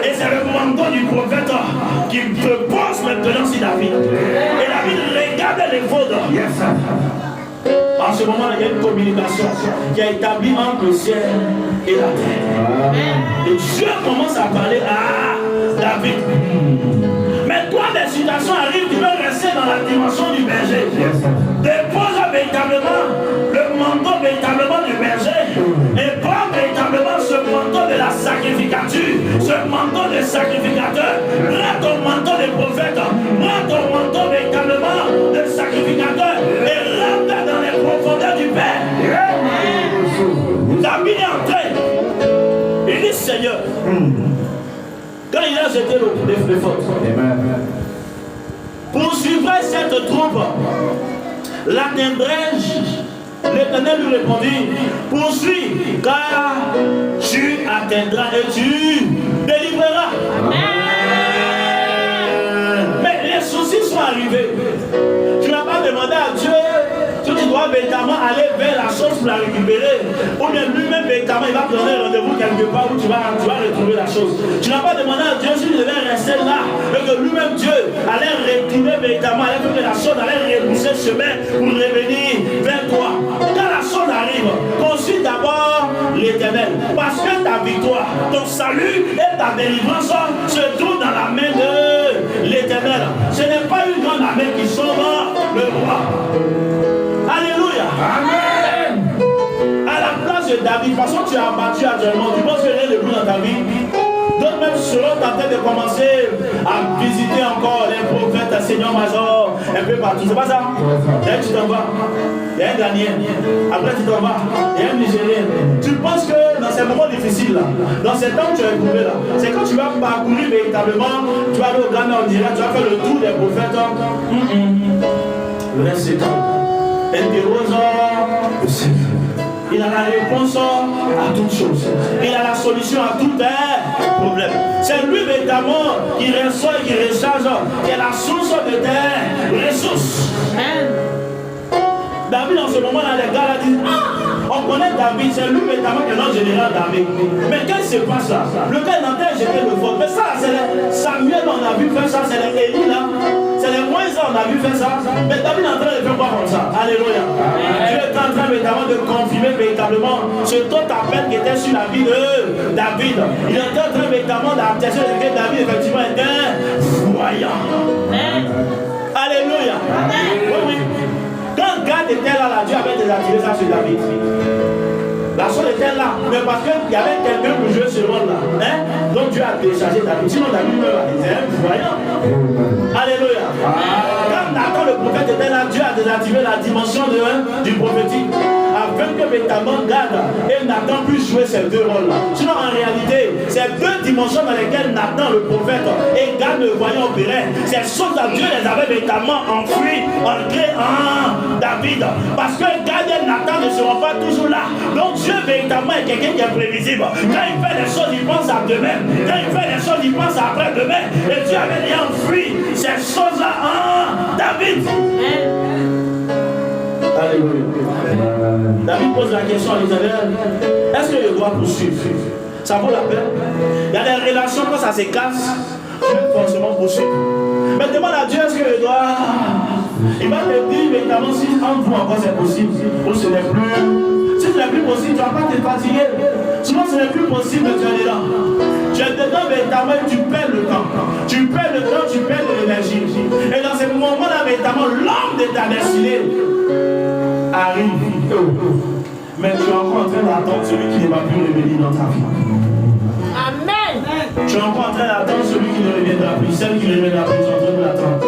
Et c'est le manteau du prophète qui te pose maintenant sur David. Et David regarde les vols. En ce moment, il y a une communication qui a établi entre le ciel et la terre. Et Dieu commence à parler à David. Mais toi, les situations arrivent, tu veux rester dans la dimension du berger. Dépose véritablement le manteau véritablement du berger et prends véritablement ce manteau de la sacrificature, ce manteau de sacrificateur. Prends ton manteau de prophète, prends ton manteau véritablement de sacrificateur et rentre dans les profondeurs du Père. David est entré. Il dit Seigneur, quand il a jeté les fautes, poursuivrai cette troupe, l'atteindrai-je L'Éternel lui répondit, poursuis, car tu atteindras et tu délivreras. Mais les soucis sont arrivés. Tu n'as pas demandé à Dieu si tu dois véritablement aller vers la chose pour la récupérer. Ou bien lui-même véritablement il va te donner rendez-vous quelque part où tu vas retrouver la chose. Tu n'as pas demandé à Dieu si tu devais rester là. Mais que lui-même Dieu allait retourner véritablement, allait faire que la chose allait repousser le chemin pour revenir vers toi. Quand la chose arrive, consulte d'abord l'Éternel. Parce que ta victoire, ton salut et ta délivrance se trouvent dans la main de l'Éternel. Ce n'est pas une grande armée qui sauve le roi. Alléluia. Amen. À la place de David, de toute façon tu as battu actuellement. Tu penses que rien de plus dans ta vie. D'autres même seront tentés de commencer à visiter encore les prophètes, Seigneur Major, un peu partout. C'est pas ça? D'ailleurs tu t'en vas. Il y a un Ghanéen. Après tu t'en vas. Il y a un Nigérien. Tu penses que dans ces moments difficiles là, dans ces temps où tu as éprouvé là, c'est quand tu vas parcourir véritablement, tu vas aller au Ghana, on dirait, tu vas faire le tour des prophètes. Reste calme. Interrose le Seigneur. Il a la réponse à toutes choses. Il a la solution à tous tes problèmes. C'est lui véritablement qui reçoit et qui recharge, qui est la source de tes ressources. David en ce moment-là, les gars disent, on connaît David, c'est lui véritablement qui est notre général David. Mais qu'est-ce qui se passe là? Le gars est en train de jeter le fort. Mais ça, c'est les Samuel, on a vu faire ça, c'est les Élie là. C'est les Moïse, on a vu faire ça. Mais David est en train de faire quoi comme ça? Alléluia. Dieu est en train véritablement de confirmer véritablement ce taux d'appel qui était sur la vie de David. Il est en train véritablement d'attester que David effectivement était voyant. Alléluia. Oui, oui. Quand Gad était là, Dieu avait désactivé ça sur David. La chose était là, mais parce qu'il y avait quelqu'un pour jouer ce rôle-là. Donc Dieu a déchargé David. Sinon David me va dire, voyant. Alléluia. Quand Nathan le prophète était là, Dieu a désactivé la dimension du prophétique. Afin que véritablement Gad et Nathan puissent jouer ces deux rôles-là. Sinon en réalité, c'est deux dimensions dans lesquelles Nathan le prophète et Gad le voyant opérer. Ces choses-là, Dieu les avait véritablement enfouies, ancrées en David. Parce que Gad et Nathan ne seront pas toujours là. Donc Dieu véritablement est quelqu'un qui est prévisible. Quand il fait des choses, il pense à demain. Quand il fait des choses, il pense à après-demain. Et Dieu avait déjà enfoui ces choses-là en David. Alléluia. David pose la question à l'Éternel, est-ce que je dois poursuivre? Ça vaut la peine? Il y a des relations quand ça se casse, je vais forcément poursuivre. Mais demande à Dieu, est-ce que je dois? Il va te dire évidemment si entre vous encore c'est possible, ou ce n'est plus. Si ce n'est plus possible, tu ne vas pas te fatiguer. Sinon ce n'est plus possible, tu es dedans. Tu es dedans véritablement, tu perds le temps. Tu perds le temps, tu perds de l'énergie. Et dans ce moment-là, véritablement, l'homme de ta destinée arrive. Mais tu es encore en train d'attendre celui qui n'est pas plus révélé dans ta vie. Amen. Tu es encore en train d'attendre celui qui ne reviendra plus. Celle qui ne reviendra plus, tu es en train d'attendre.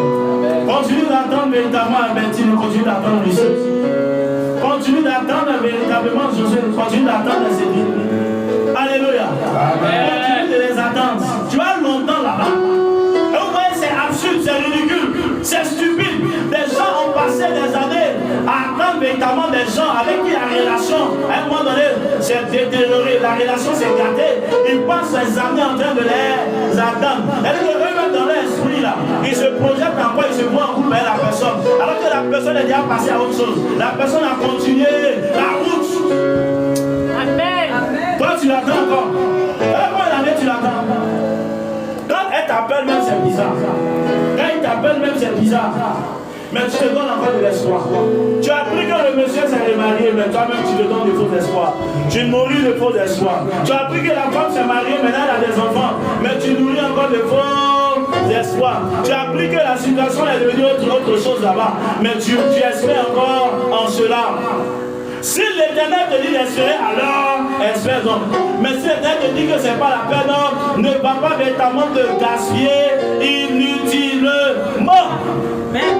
Continue d'attendre véritablement Albertine, continue d'attendre Lucie. Continue d'attendre véritablement José, continue d'attendre Céline. Alléluia. Amen. Continue de les attendre. Tu as longtemps là-bas. Et vous voyez, c'est absurde, c'est ridicule, c'est stupide. Des gens ont passé des années à attendre véritablement des gens avec qui la relation, à un moment donné, s'est détériorée. La relation s'est gâtée. Ils passent des années en train de les attendre. C'est-à-dire qu'eux-mêmes dans leur esprit là, ils se projettent en quoi ils se voient en couple avec la personne. Alors que la personne est déjà passée à autre chose. La personne a continué la route. Amen. Toi tu l'attends encore. Combien d'années tu l'attends? Quand elle t'appelle même c'est bizarre. Quand il t'appelle même c'est bizarre. Mais tu te donnes encore de l'espoir. Tu as appris que le monsieur s'est remarié, mais toi-même tu te donnes de faux espoirs. Tu nourris de faux espoirs. Tu as appris que la femme s'est mariée, maintenant elle a des enfants, mais tu nourris encore de faux espoirs. Tu as appris que la situation est devenue autre chose là-bas, mais tu espères encore en cela. Si l'Éternel te dit d'espérer, alors espère donc. Mais si l'Éternel te dit que ce n'est pas la peine, ne va pas véritablement te gaspiller inutilement. Amen.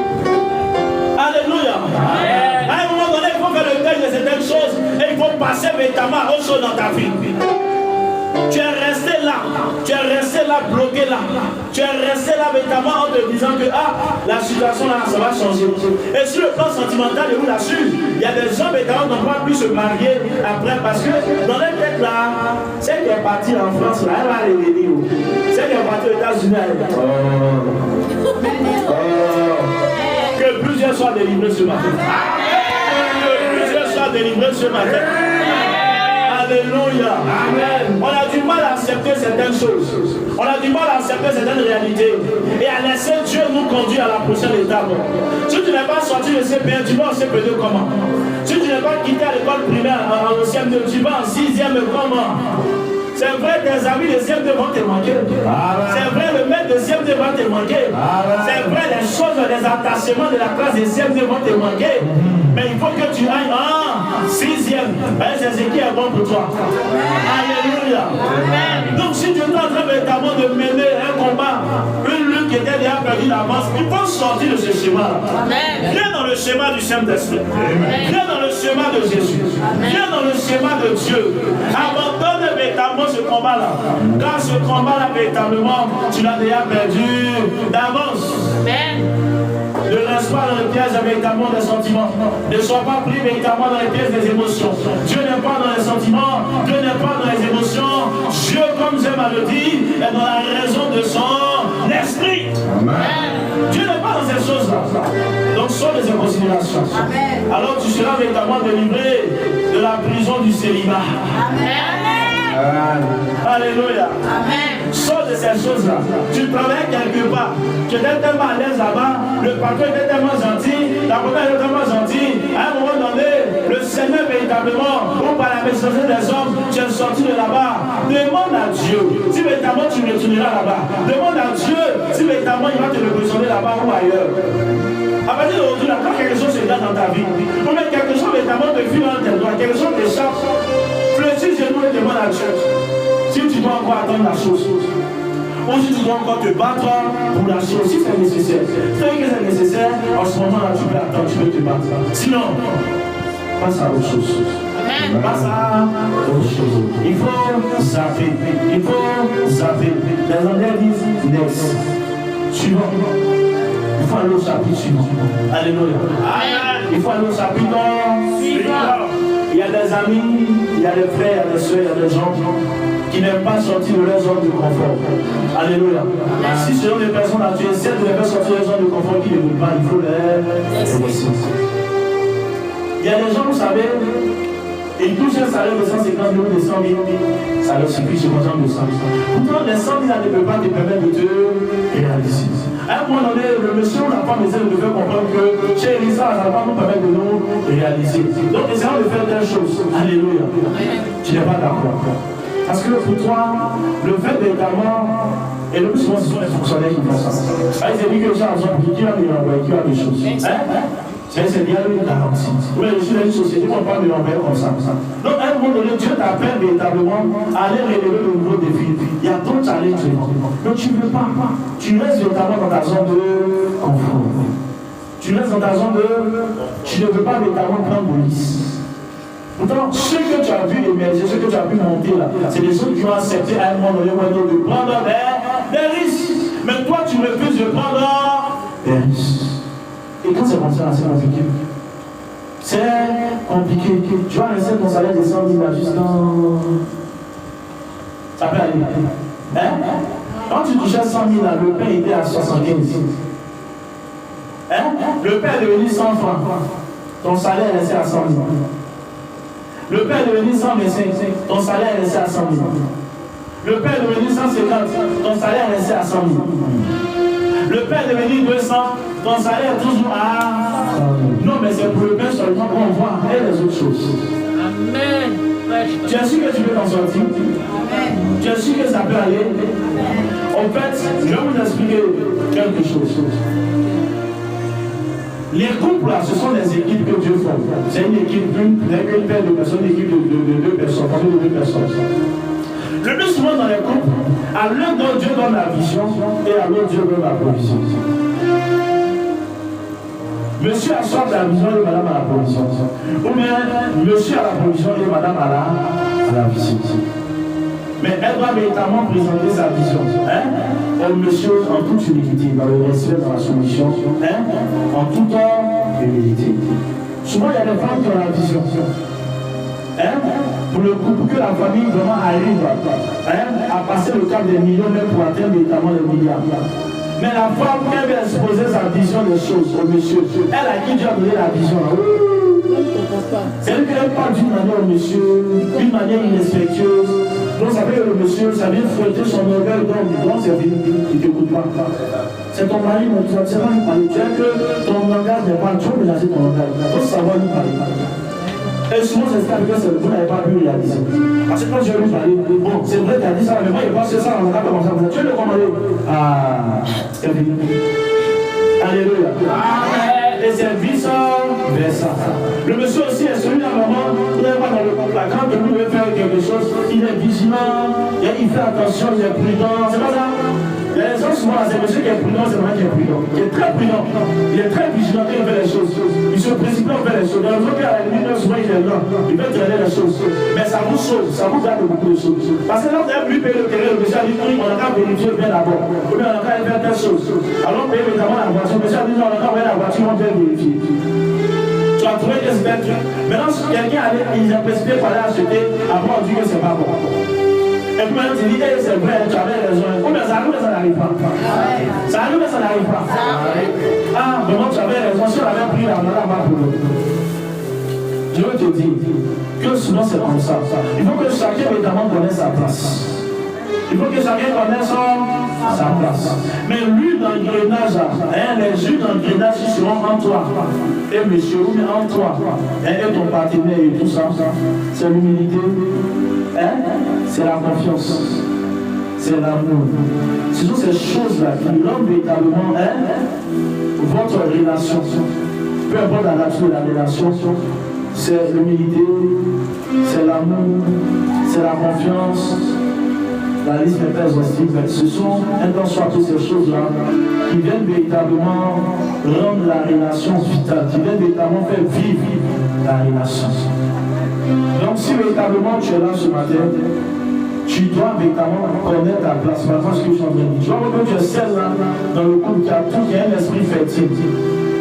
Alléluia. Amen. À un moment donné, il faut faire le deuil de certaines choses et il faut passer véritablement à autre chose dans ta vie. Tu es resté là. Tu es resté là, bloqué là. Tu es resté là véritablement en te disant que la situation là, ça va changer. Et sur le plan sentimental, et vous l'assure, il y a des gens véritablement qui n'ont pas pu se marier après parce que dans leur tête là, celle qui est partie en France là, elle va revenir. Celle qui est partie aux États-Unis, elle que plusieurs soient délivrés ce matin. Que plusieurs soient délivrés ce matin. Alléluia. Amen. On a du mal à accepter certaines choses. On a du mal à accepter certaines réalités. Et à laisser Dieu nous conduire à la prochaine étape. Si tu n'es pas sorti de CP1, tu vas en CP2 comment? Si tu n'es pas quitté à l'école primaire en CM2, tu vas en 6e comment? C'est vrai, tes amis de CM2 vont te manquer. C'est vrai, le maître de CM2 va te manquer. C'est vrai, les choses, les attachements de la classe de CM2 vont te manquer. Mais il faut que tu ailles en 6e. C'est ce qui est bon pour toi. Alléluia. Donc si tu es en train véritablement de mener un combat, une lutte qui était déjà perdue d'avance, il faut sortir de ce schéma. Viens dans le schéma du Saint-Esprit. Viens dans le schéma de Jésus. Viens dans le schéma de Dieu. Abandonne véritablement ce combat-là. Car ce combat-là, véritablement, tu l'as déjà perdu d'avance. Ne reste pas dans le piège véritablement des sentiments. Ne sois pas pris véritablement dans les pièges des émotions. Dieu n'est pas dans les sentiments. Dieu n'est pas dans les émotions. Dieu, comme j'aime à le dire, est dans la raison de son esprit. Amen. Dieu n'est pas dans ces choses-là. Donc, ce sont des considérations. Alors, tu seras véritablement délivré de la prison du célibat. Amen. Alléluia. Amen. Sors de ces choses-là. Tu travailles quelque part. Tu étais tellement à l'aise là-bas. Le patron était tellement gentil. La compagne était tellement gentille. À un moment donné, le Seigneur véritablement, ou par la méchanceté des hommes, tu es sorti de là-bas. Demande à Dieu si véritablement tu retourneras là-bas. Demande à Dieu si véritablement il va te représenter là-bas ou ailleurs. À partir d'aujourd'hui, quand quelque chose se passe dans ta vie, ou même quelque chose véritablement te file dans tes doigts, quelque chose t'échappe, fléchis genoux et demande à Dieu si tu dois encore attendre la chose. Ou si tu dois encore te battre pour la chose, si c'est nécessaire. Si c'est nécessaire, en ce moment-là, tu peux attendre, tu peux te battre. Sinon, passe à autre chose. Passe à autre chose. Il faut zapper. Il faut zapper. Les Anglais disent next. Suivant. Il faut aller au chapitre suivant. Alléluia. Il faut aller au chapitre suivant. Il y a des amis, il y a des frères, il y a des soeurs, il y a des gens qui n'aiment pas sortir de leur zone de confort. Alléluia. Si ce sont des personnes là, tu essaies de les faire sortir de leur zone de confort qui ne veulent pas, il faut les laisser. Il y a des gens, vous savez, ils touchent un salaire de 150 000 ou de 100 000, ça leur suffit, je consomme de 100 000. Pourtant, les 100 000 ne peuvent pas te permettre de te réaliser. À un moment donné, le monsieur ou la femme essaie de te faire comprendre que chez Elisa, ça va pas nous permettre de nous réaliser. Donc, essayons de faire telle chose. Alléluia. Tu n'es pas d'accord. Parce que pour toi, le fait véritablement, et le plus souvent, ce sont les fonctionnaires qui font ça. Ils ont dit que les gens ont dit qu'il y a des envoyés, qu'il y a des choses. C'est bien une garantie. Oui, je suis dans une société, on ne peut pas me l'envoyer comme ça. Donc, à un moment donné, Dieu t'appelle véritablement à aller relever le nouveau défi. Il y a d'autres challenges. Donc, tu ne veux pas. Tu restes véritablement dans ta zone de confort. Tu restes dans ta zone de. Tu ne veux pas véritablement prendre de risques. Pourtant, ce que tu as vu émerger, ce que tu as vu monter là, c'est des choses qui ont accepté à un moment donné de prendre des risques. Mais toi, tu refuses de prendre des risques. Et quand c'est comme ça, c'est compliqué. C'est compliqué. Tu vas rester ton salaire de 100 000 jusqu'à. Ça peut aller. Hein? Quand tu touchais 100 000, le pain était à 75. Hein? Le pain est devenu 100 francs. Ton salaire est resté à 100 000. Le pain est devenu 125. Ton salaire est resté à 100 000. Le pain est devenu 150. Ton salaire est resté à 100 000. Le pain est devenu 200, ton salaire est toujours à... Non, mais c'est pour le pain seulement qu'on voit et les autres choses. Amen. Tu es sûr que tu peux t'en sortir? Amen. Tu es sûr que ça peut aller? En fait, je vais vous expliquer quelque chose. Les couples là, ce sont des équipes que Dieu forme. C'est une équipe d'une paire de personnes, une équipe de deux personnes, formée de deux personnes. Le plus souvent dans les couples, à l'un d'eux Dieu donne la vision et à l'autre Dieu donne la provision. Monsieur a soit la vision et madame a la provision. Ou bien monsieur a la provision et madame a la vision. Mais elle va véritablement présenter sa vision. Au monsieur en toute humilité, dans le respect, dans la soumission, en toute humilité. Souvent, il y a des femmes qui ont la vision. Pour le coup, pour que la famille vraiment arrive à passer le cap des millions, même pour atteindre véritablement les milliards. Mais la femme, quand elle veut exposer sa vision des choses au monsieur, elle a qui Dieu a donné la vision. C'est-à-dire qu'elle parle d'une manière au monsieur, d'une manière irrespectueuse. Donc ça veut que le monsieur, ça vient fouetter son orgueil, donc c'est fini, il ne t'écoute pas. C'est ton mari, mais tu ne sais pas lui parler. Tu sais que ton langage n'est pas trop mélanger ton langage. Il faut savoir lui parler. Et souvent, c'est ça que vous n'avez pas pu réaliser. Parce que quand je lui parler, bon, c'est vrai, tu as dit ça, mais moi, je pense que ça, on n'a pas commencé à vous. Tu veux le commander? Ah, c'est fini. Alléluia. Et c'est vice-versa. Le monsieur aussi est celui d'un moment, vous n'avez pas dans le couple, quand lui veut faire quelque chose, il est vigilant, il fait attention, il est prudent. C'est pas ça? Il y a des gens souvent, c'est monsieur qui est prudent, c'est moi qui est prudent. Il est très prudent. Il est très vigilant quand il fait les choses. Il se précipite en faire les choses. Dans le cas, à la limite, souvent il est là. Il peut traîner les choses. Mais ça vous sauve, ça vous garde beaucoup de choses. Parce que là, vous avez plus payé le terrain, le monsieur a dit oui, on a qu'à vérifier bien d'abord. Ou bien on a qu'à faire telle chose. Alors on paye notamment la voiture. Le monsieur a dit non, on a qu'à envoyer la voiture, on vient vérifier. Tu as trouvé que c'est un truc. Maintenant, si quelqu'un allait, il a précipité pour aller acheter, après on dit que c'est pas bon. Et puis maintenant, tu dis, hey, c'est vrai, tu avais raison. Oh, mais ça arrive, mais ça n'arrive pas. Ça arrive, mais ça n'arrive pas. Ah, vraiment, tu avais raison. Si on avait pris la main là-bas pour nous. Je veux te dire que souvent c'est comme ça. Il faut que chacun évidemment connaisse sa place. Il faut que chacun connaisse sa place. Mais l'huile d'engrenage, les jus d'engrenage qui seront en toi, et monsieur, ou bien en toi, et ton partenaire et tout ça, c'est l'humilité. C'est la confiance, c'est l'amour. Ce sont ces choses-là qui rendent véritablement votre relation. Peu importe la nature de la relation, c'est l'humilité, c'est l'amour, c'est la confiance. La liste n'est pas exhaustive, mais ce sont soit toutes ces choses-là qui viennent véritablement rendre la relation vitale, qui viennent véritablement faire vivre la relation. Donc si véritablement tu es là ce matin, tu dois véritablement connaître ta place. Maintenant, ce que je suis en train de dire. Tu vois que tu es celle là dans le couple qui a un esprit fertile.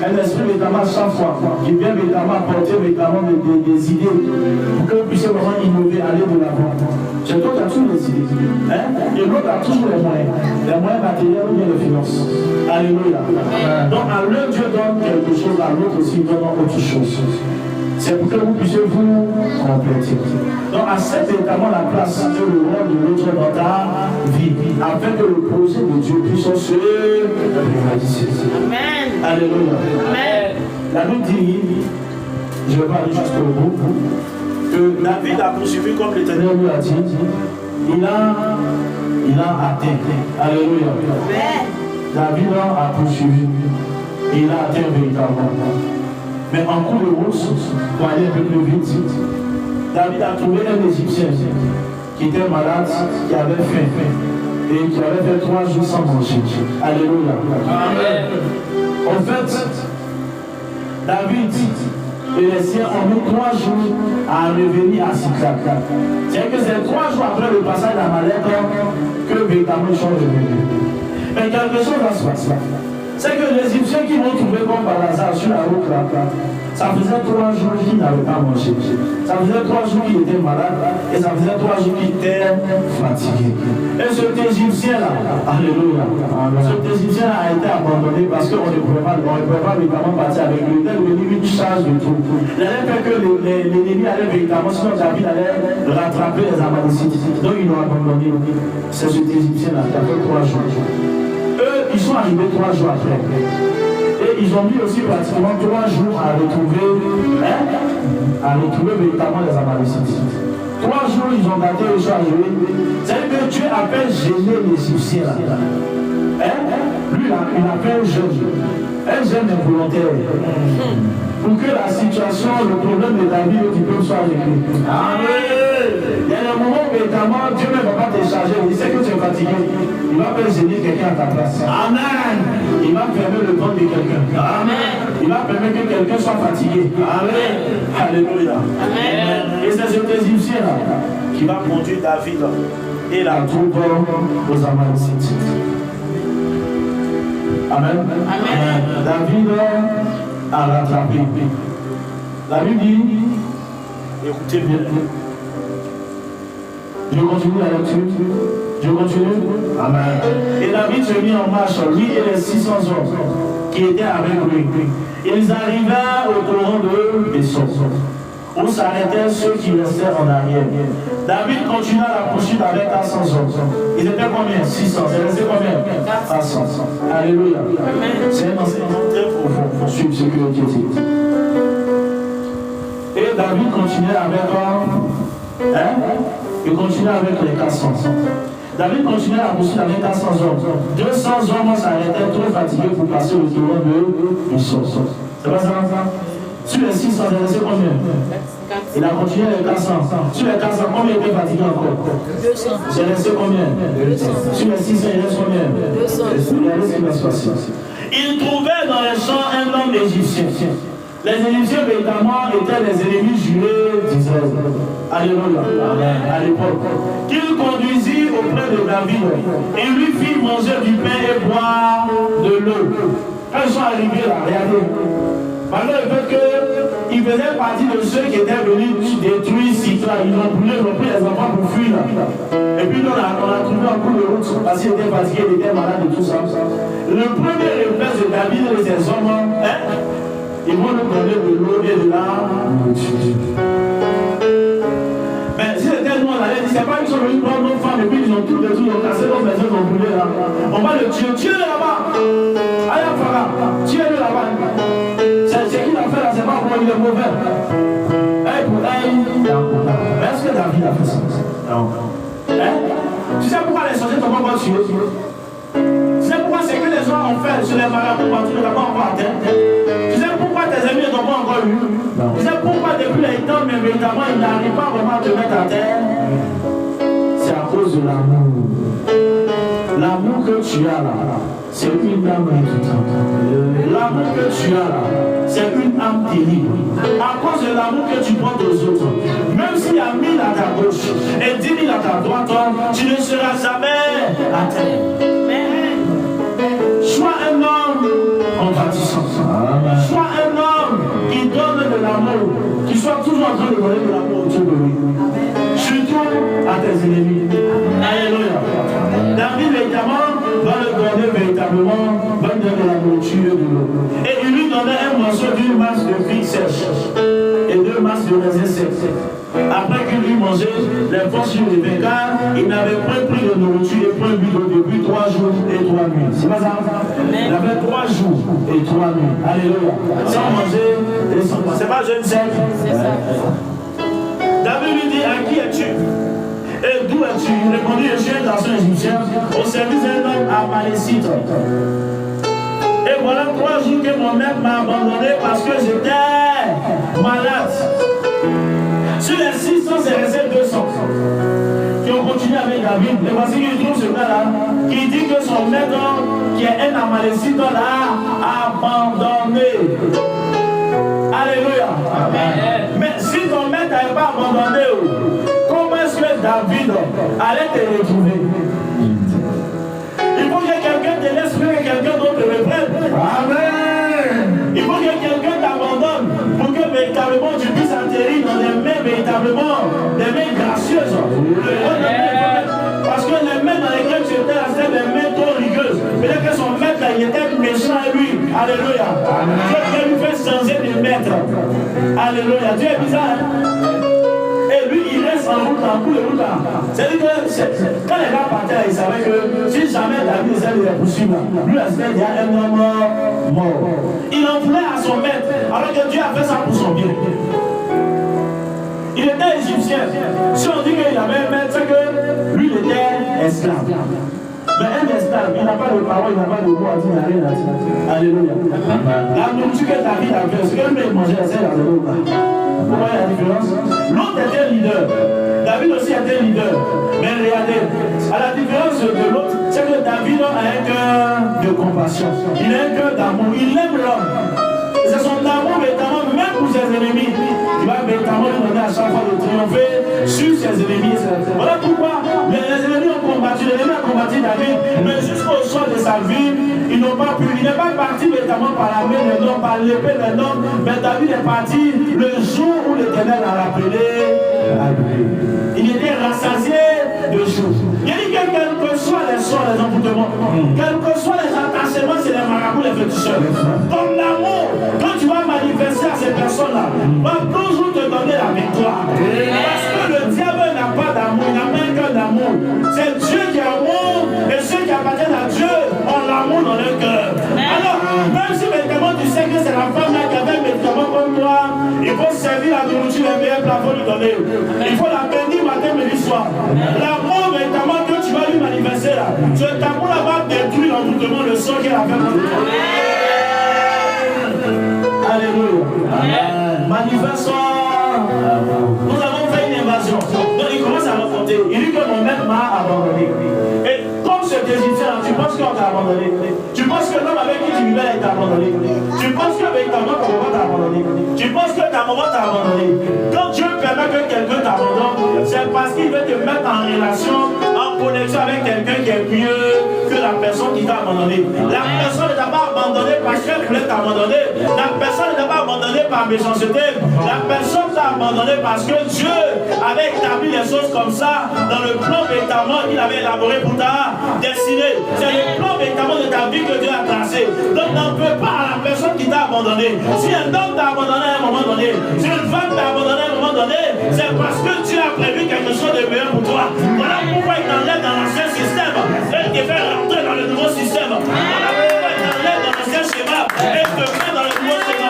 Un esprit véritablement à chaque fois qui vient véritablement apporter véritablement des idées pour que vous puissiez vraiment innover, aller de l'avant. C'est toi qui as toujours les idées. Et l'autre a toujours les moyens matériels ou bien les finances. Alléluia. Donc à l'un Dieu donne quelque chose, à l'autre aussi il donne autre chose. C'est pour que vous puissiez vous compléter. Donc accepte véritablement la place que le rôle de l'autre dans ta vie, afin que le projet de Dieu puisse se réaliser. Amen. Alléluia. Amen. La Bible dit, je vais pas aller jusqu'au bout, que David a poursuivi comme l'Éternel lui a dit, il a atteint. Alléluia. Amen. David a poursuivi, il a atteint véritablement. Mais en cours de route, pour aller un peu plus vite, David a trouvé un Égyptien qui était malade, qui avait faim et qui avait fait 3 jours sans manger. Alléluia. Amen. En fait, David et les siens ont mis 3 jours à revenir à Siklag. C'est que c'est 3 jours après le passage d'Amalek que véritablement ils sont revenus. Mais quelque chose va se passer. C'est que les Égyptiens qui vont trouver comme par hasard sur la route là, ça faisait 3 jours qu'ils n'avaient pas mangé. Ça faisait 3 jours qu'ils étaient malades et ça faisait 3 jours qu'ils étaient fatigués. Et cet Égyptien là, alléluia, cet Égyptien a été abandonné parce qu'on ne pouvait pas véritablement partir avec lui. Il était devenu une charge de tout. Il allait faire que l'ennemi allait véritablement, sinon David allait rattraper les Amalécites. Donc ils l'ont abandonné. C'est cet Égyptien là qui a fait 3 jours. Eux, ils sont arrivés 3 jours après. Et ils ont mis aussi pratiquement 3 jours à retrouver véritablement les Amalécites. 3 jours, ils ont gardé le choix à jouer. C'est-à-dire que Dieu appelle gêner les Égyptiens là. Lui, il appelle jeune. Un jeune involontaire. Pour que la situation, le problème de David et du peuple soit réglé. Amen. Il y a un moment où véritablement Dieu ne va pas te charger. Il sait que tu es fatigué. Il va faire gêner quelqu'un à ta place. Amen. Il va fermer le ventre de quelqu'un. Amen. Il va permettre que quelqu'un soit fatigué. Amen. Alléluia. Amen. Et c'est cet Égyptien là qui va conduire David et la troupe aux Amalécites. Amen. Amen. David a rattrapé. La Bible dit, écoutez bien. Je continue la lecture. Je continue. Amen. Et David se mit en marche, lui et les 600 hommes qui étaient avec lui. Ils arrivèrent au torrent de Besson, où s'arrêtaient ceux qui restaient en arrière. David continua la poursuite avec 400 hommes. Ils étaient combien? 600. C'est resté combien? 400. Alléluia. C'est un enseignement très profond pour suivre ce que Dieu dit. Et David continuait avec il continuait avec les 400. David continuait la poursuite avec 400 hommes. 200 hommes s'arrêtaient trop fatigués pour passer le torrent de Besson. C'est pas ça? Sur les 600, c'est resté combien? Il a continué les 400. Sur les 400, combien étaient fatigués encore? 200. C'est resté combien? 200. Sur les 600, il reste combien? 200. Regardez ce qui va se passer. Il trouvait dans les champs un homme égyptien. Les Égyptiens, véritablement, étaient les ennemis jurés d'Israël. Alléluia. À l'époque. Qu'il conduisit auprès de David et lui fit manger du pain et boire de l'eau. Quand ils sont arrivés là, regardez. Malgré le fait qu'ils faisaient partie de ceux qui étaient venus détruire Sicla, ils ont pris les enfants pour fuir là. Et puis on a trouvé un coup de route parce qu'ils étaient fatigués, ils étaient malades et tout ça. Le premier réflexe de David et de ses hommes, ils vont nous donner de l'eau et de la nourriture. Mais si c'était nous, on allait dire, c'est pas qu'ils sont venus prendre nos femmes et puis ils ont tout détruit, ils ont cassé nos maisons, ils ont brûlé là. On va le tuer, tuez-le là-bas. Allez, Farah, tuez-le là-bas. C'est qui l'a fait là, c'est pas pour il est mauvais. Mais est-ce que David a fait ça? Non. Tu sais pourquoi les sorciers t'ont pas encore tué? Tu sais pourquoi c'est que les gens ont fait sur les marabouts quand tu ne l'as pas encore atteint? Tu sais pourquoi tes amis ne t'ont pas encore eu? Tu sais pourquoi depuis les temps, mais véritablement, ils n'arrivent pas vraiment à te mettre à terre? C'est à cause de l'amour. L'amour que tu as là, c'est une âme redoutante. L'amour que tu as là, c'est une âme terrible. À cause de l'amour que tu portes aux autres, même s'il y a 1000 à ta gauche et 10 000 à ta droite, tu ne seras jamais atteint. Sois un homme compatissant. Sois un homme qui donne de l'amour, qui soit toujours en train de donner de l'amour autour de lui. Surtout à tes ennemis. Alléluia. David, véritablement, va le donner véritablement, va lui donner de la nourriture et de l'eau. Et il lui donnait un morceau d'une masse de figues sèches et 2 masses de raisins secs. Après qu'il lui mangeait, les forces lui revenaient car il n'avait point pris de nourriture et point bu d'eau depuis 3 jours et 3 nuits. C'est pas ça? Il avait 3 jours et 3 nuits. Alléluia. Sans manger et sans boire. C'est pas jeune sec? C'est ça. David lui dit, à qui es-tu? Et d'où es-tu? Il répondit, je suis un garçon égyptien au service d'un homme amalécite. Et voilà 3 jours que mon maître m'a abandonné parce que j'étais malade. Sur les 600, c'est resté 200 qui ont continué avec David. Et voici qu'il trouve ce gars-là qui dit que son maître, qui est un amalécite, l'a abandonné. Alléluia. Amen. Mais si ton maître n'avait pas abandonné, comment est-ce que David allait te retrouver? Il faut que quelqu'un te laisse faire et quelqu'un d'autre te reprenne. Amen. Il faut que quelqu'un t'abandonne pour que véritablement tu puisses atterrir dans des mains véritablement, des mains gracieuses. Parce que les mains dans lesquelles tu étais, c'était des mains trop rigueuses. Peut-être que son maître, il était méchant à lui. Alléluia. Dieu lui fait changer de maître. Alléluia. Dieu est bizarre. Et lui, il reste en route, en cours de route. C'est-à-dire que quand les gars partaient, ils savaient que si jamais David essaie de les poursuivre, lui, il y a un homme mort. Il en voulait à son maître, alors que Dieu a fait ça pour son bien. Il était égyptien. Si on dit qu'il avait un maître, c'est que lui, il était esclave. Mais un esclave, il n'a pas de parole, il n'a pas de mots à dire, il n'a rien à dire. Alléluia. La nourriture que David a fait, c'est que lui, il mangeait, c'est la nourriture. Vous voyez la différence? L'autre était leader. David aussi était leader. Mais regardez, à la différence de l'autre, c'est que David a un cœur de compassion. Il a un cœur d'amour. Il aime l'homme. C'est son amour, véritablement, même pour ses ennemis. Il va véritablement lui donner à chaque fois de triompher sur ses ennemis. Voilà pourquoi les ennemis ennemis ont combattu, l'ennemi a combattu David, mais jusqu'au soir de sa vie, ils n'ont pas pu. Il n'est pas parti véritablement par la main des hommes, par l'épée des hommes, mais David est parti le jour où l'Éternel a rappelé à lui. Il était rassasié de jour. Il dit que quel que soient les sorts, les embouttements, quels que soient les attachements, c'est les marabouts, les féticheurs. Ton amour, quand tu vas manifester à ces personnes-là, va toujours te donner la victoire. Parce que le diable n'a pas d'amour, il n'a même qu'un amour. C'est Dieu qui est amour, et ceux qui appartiennent à Dieu ont l'amour dans leur cœur. Alors, même si médicament tu sais que c'est la femme là qui avait un médicament comme toi, il faut servir la nourriture, les meilleurs plats, il faut lui donner. Il faut la bénir matin, midi, soir. L'amour, médicament que tu vas lui manifester là, cet amour là va détruire l'envoûtement, le sang qu'elle a fait pour toi. Alléluia. Manifestons. Nous avons fait une invasion. Donc il commence à raconter. Il dit que mon maître m'a abandonné. Et comme cet Égyptien, tu penses qu'on t'a abandonné? Tu penses que l'homme avec qui tu vivais t'a abandonné? Tu penses que véritablement ta maman t'a abandonné? Tu penses que ta maman t'a abandonné? Quand Dieu permet que quelqu'un t'abandonne, c'est parce qu'il veut te mettre en relation, en connexion avec quelqu'un qui est mieux que la personne qui t'a abandonné. La personne ne t'a pas abandonné parce qu'elle voulait t'abandonner. La personne ne t'a pas abandonné par méchanceté. La personne t'a abandonné parce que Dieu avait établi les choses comme ça dans le plan véritablement qu'il avait élaboré pour ta destinée. C'est le plan véritablement de ta vie que Dieu a tracé. Donc n'en veux pas à la personne qui t'a abandonné. Si un homme t'a abandonné à un moment donné, si une femme t'a abandonné à un moment donné, c'est parce que Dieu a prévu quelque chose de meilleur pour toi. Voilà pourquoi il t'enlève dans l'ancien système et te fait rentrer dans le nouveau système. Voilà pourquoi il t'enlève dans l'ancien schéma et te met dans le nouveau schéma.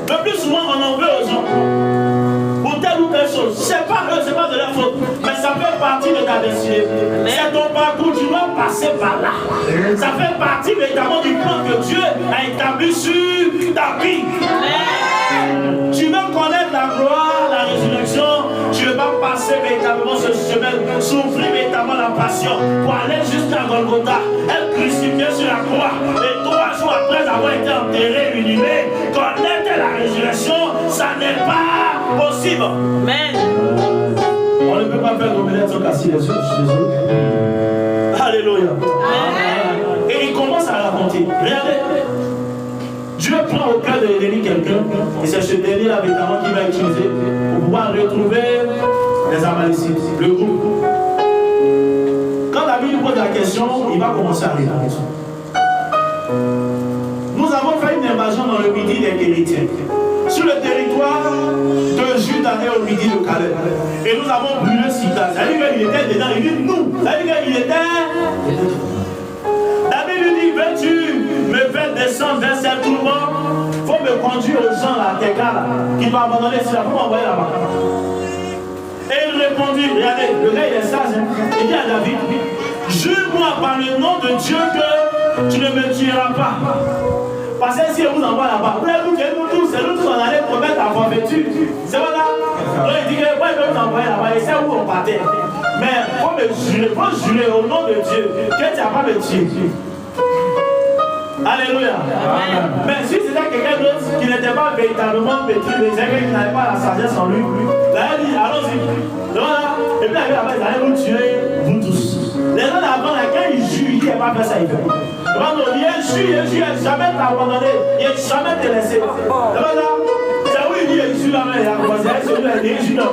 Le plus souvent, on en veut aux gens pour telle ou telle chose. C'est pas eux, c'est pas de leur faute, mais ça fait partie de ta destinée. C'est ton parcours, tu dois passer par là. Ça fait partie véritablement du plan que Dieu a établi sur ta vie. Tu veux connaître la gloire, la résurrection, tu vas passer véritablement ce chemin, souffrir véritablement la passion pour aller jusqu'à Golgotha, être crucifié sur la croix, et 3 jours après avoir été enterré, inhumé, connaître la résurrection, ça n'est pas possible. Amen. On ne peut pas faire l'omelette sans casser les yeux, je suis désolé. Alléluia. Amen. Et il commence à raconter. Regardez. Dieu prend au cœur de l'ennemi quelqu'un, et c'est ce dernier-là évidemment qu'il va utiliser pour pouvoir retrouver les Amalécites, le groupe. Quand David lui pose la question, il va commencer à répondre. Nous avons fait une invasion dans le midi des Kérétiens, sur le territoire de Juda et au midi de Caleb. Et nous avons brûlé Sida. Ça veut dire qu'il était dedans, il dit nous. Ça veut dire qu'il était. David lui dit, veux-tu me faire descendre vers cette tourment? Il faut me conduire aux gens là, tes gars là, qui m'ont abandonné ici là, pour m'envoyer là-bas. Et il répondit, regardez, le gars il est sage, hein? Il dit à David, jure-moi par le nom de Dieu que tu ne me tueras pas. Parce que si je vous envoie là-bas, vous nous tous, c'est nous tous on allait promettre la forfaiture. C'est voilà. Donc il dit que moi je vais vous envoyer là-bas, et c'est où on partait. Mais il faut jurer au nom de Dieu que tu n'as pas me tuer. Alléluia. Amen. Mais si c'était quelqu'un d'autre qui n'était pas véritablement pétri, mais quelqu'un qui n'avait pas la sagesse en lui, là il dit allons-y. Voilà. Et puis là-bas, ils allaient vous tuer, vous tous. Les gens d'avant, quand ils jurent, il n'a pas fait ça, il fait. Il n'a jamais t'abandonné, il n'a jamais te laissé. Voilà. C'est où il dit il jure la main, il a commencé à il jure.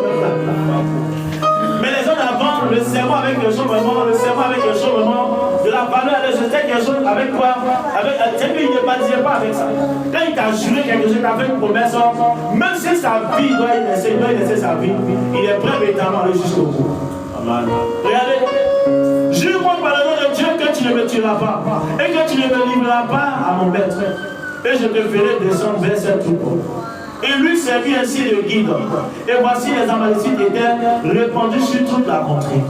Mais les gens d'avant, le serment avec le chauffement, de la valeur, c'était quelque chose avec quoi? C'est qu'il ne bâtissait pas avec ça. Quand il t'a juré quelque chose, il t'a fait une promesse, même si sa vie doit y laisser sa vie, il est prêt véritablement à aller jusqu'au bout. Amen. Regardez, jure-moi par le nom de Dieu que tu ne me tueras pas et que tu ne me livreras pas à mon maître. Et je te ferai descendre vers cette troupe. Et lui servit ainsi de guide. Et voici les Amalécites étaient répandus sur toute la contrée,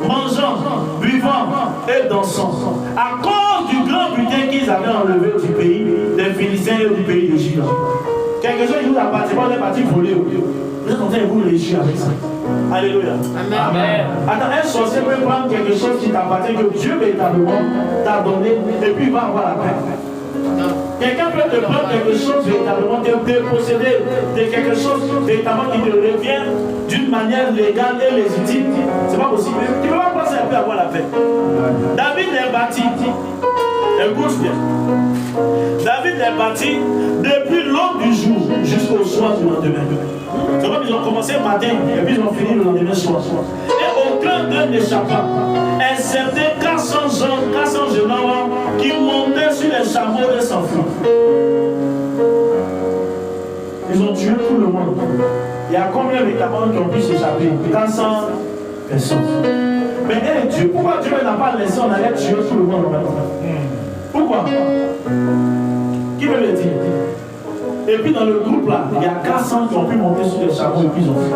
mangeant, buvant et dansant, à cause du grand butin qu'ils avaient enlevé du pays des Philistins et du pays de Juda. Quelque chose qui vous appartient, on est parti voler. Vous êtes en train de vous réjouir avec ça. Alléluia. Amen. Amen. Attends, un sorcier peut prendre quelque chose qui t'appartient, que Dieu véritablement t'a donné, et puis il va avoir la paix. Quelqu'un peut te prendre quelque chose véritablement, te déposséder de quelque chose véritablement qui te revient d'une manière légale et légitime. C'est pas possible. Tu ne peux pas penser un peu avoir la paix. David est bâti. Écoute bien. David est bâti depuis l'aube du jour jusqu'au soir du lendemain. C'est comme ils ont commencé le matin et puis ils ont fini le lendemain soir. Et aucun d'eux n'échappa, excepté 400 jeunes hommes qui montaient sur les chameaux et s'enfuient. Ils ont tué tout le monde. Il y a combien de camarades qui ont pu s'échapper? 400 personnes. Mais Dieu, pourquoi Dieu n'a pas laissé en aller tuer tout le monde maintenant? Pourquoi? Qui veut le dire? Et puis dans le groupe là, il y a 400 qui ont pu monter sur les chameaux et puis ils ont fait.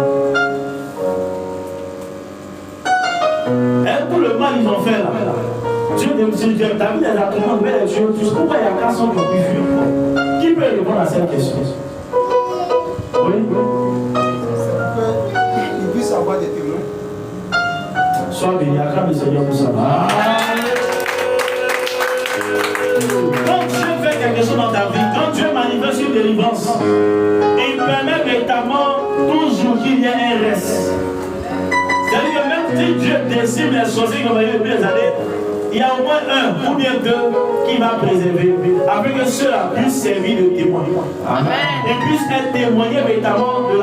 Et tout le mal ils ont fait là. Dieu David les a tournés, mais les tuer tous. Pourquoi il y a 400 qui ont pu fuir? Qui peut répondre à cette question? Oui? Il puisse avoir des témoins. Sois béni, acclame le Seigneur pour ça. Quand Dieu fait quelque chose dans ta vie, quand Dieu manifeste une délivrance, il permet véritablement toujours qu'il y ait un reste. C'est-à-dire que même si Dieu décide les sorciers qui ont vécu depuis des années, il y a au moins un ou bien deux qui va préserver, afin que ceux-là puissent servir de témoins. Et puissent être témoignés véritablement de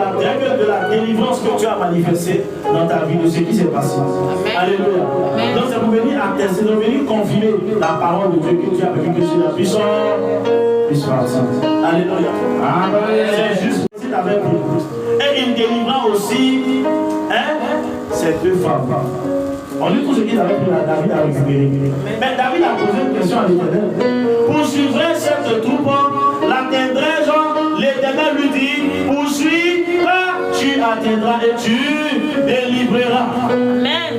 la délivrance que tu as manifestée dans ta vie, de ce qui s'est passé. Amen. Alléluia. Amen. Donc c'est pour venir attester, c'est pour venir confirmer la parole de Dieu que tu as vécu, que c'est la puissance. Alléluia. Amen. C'est juste que tu avais pris. Et il délivra aussi ces deux femmes. On lit tout ce qu'il avait pris, David a récupéré. Mais David a posé une question à l'Éternel. Poursuivrai cette troupe, l'atteindrai-je? L'Éternel lui dit, poursuis-la, tu atteindras et tu délivreras. Amen.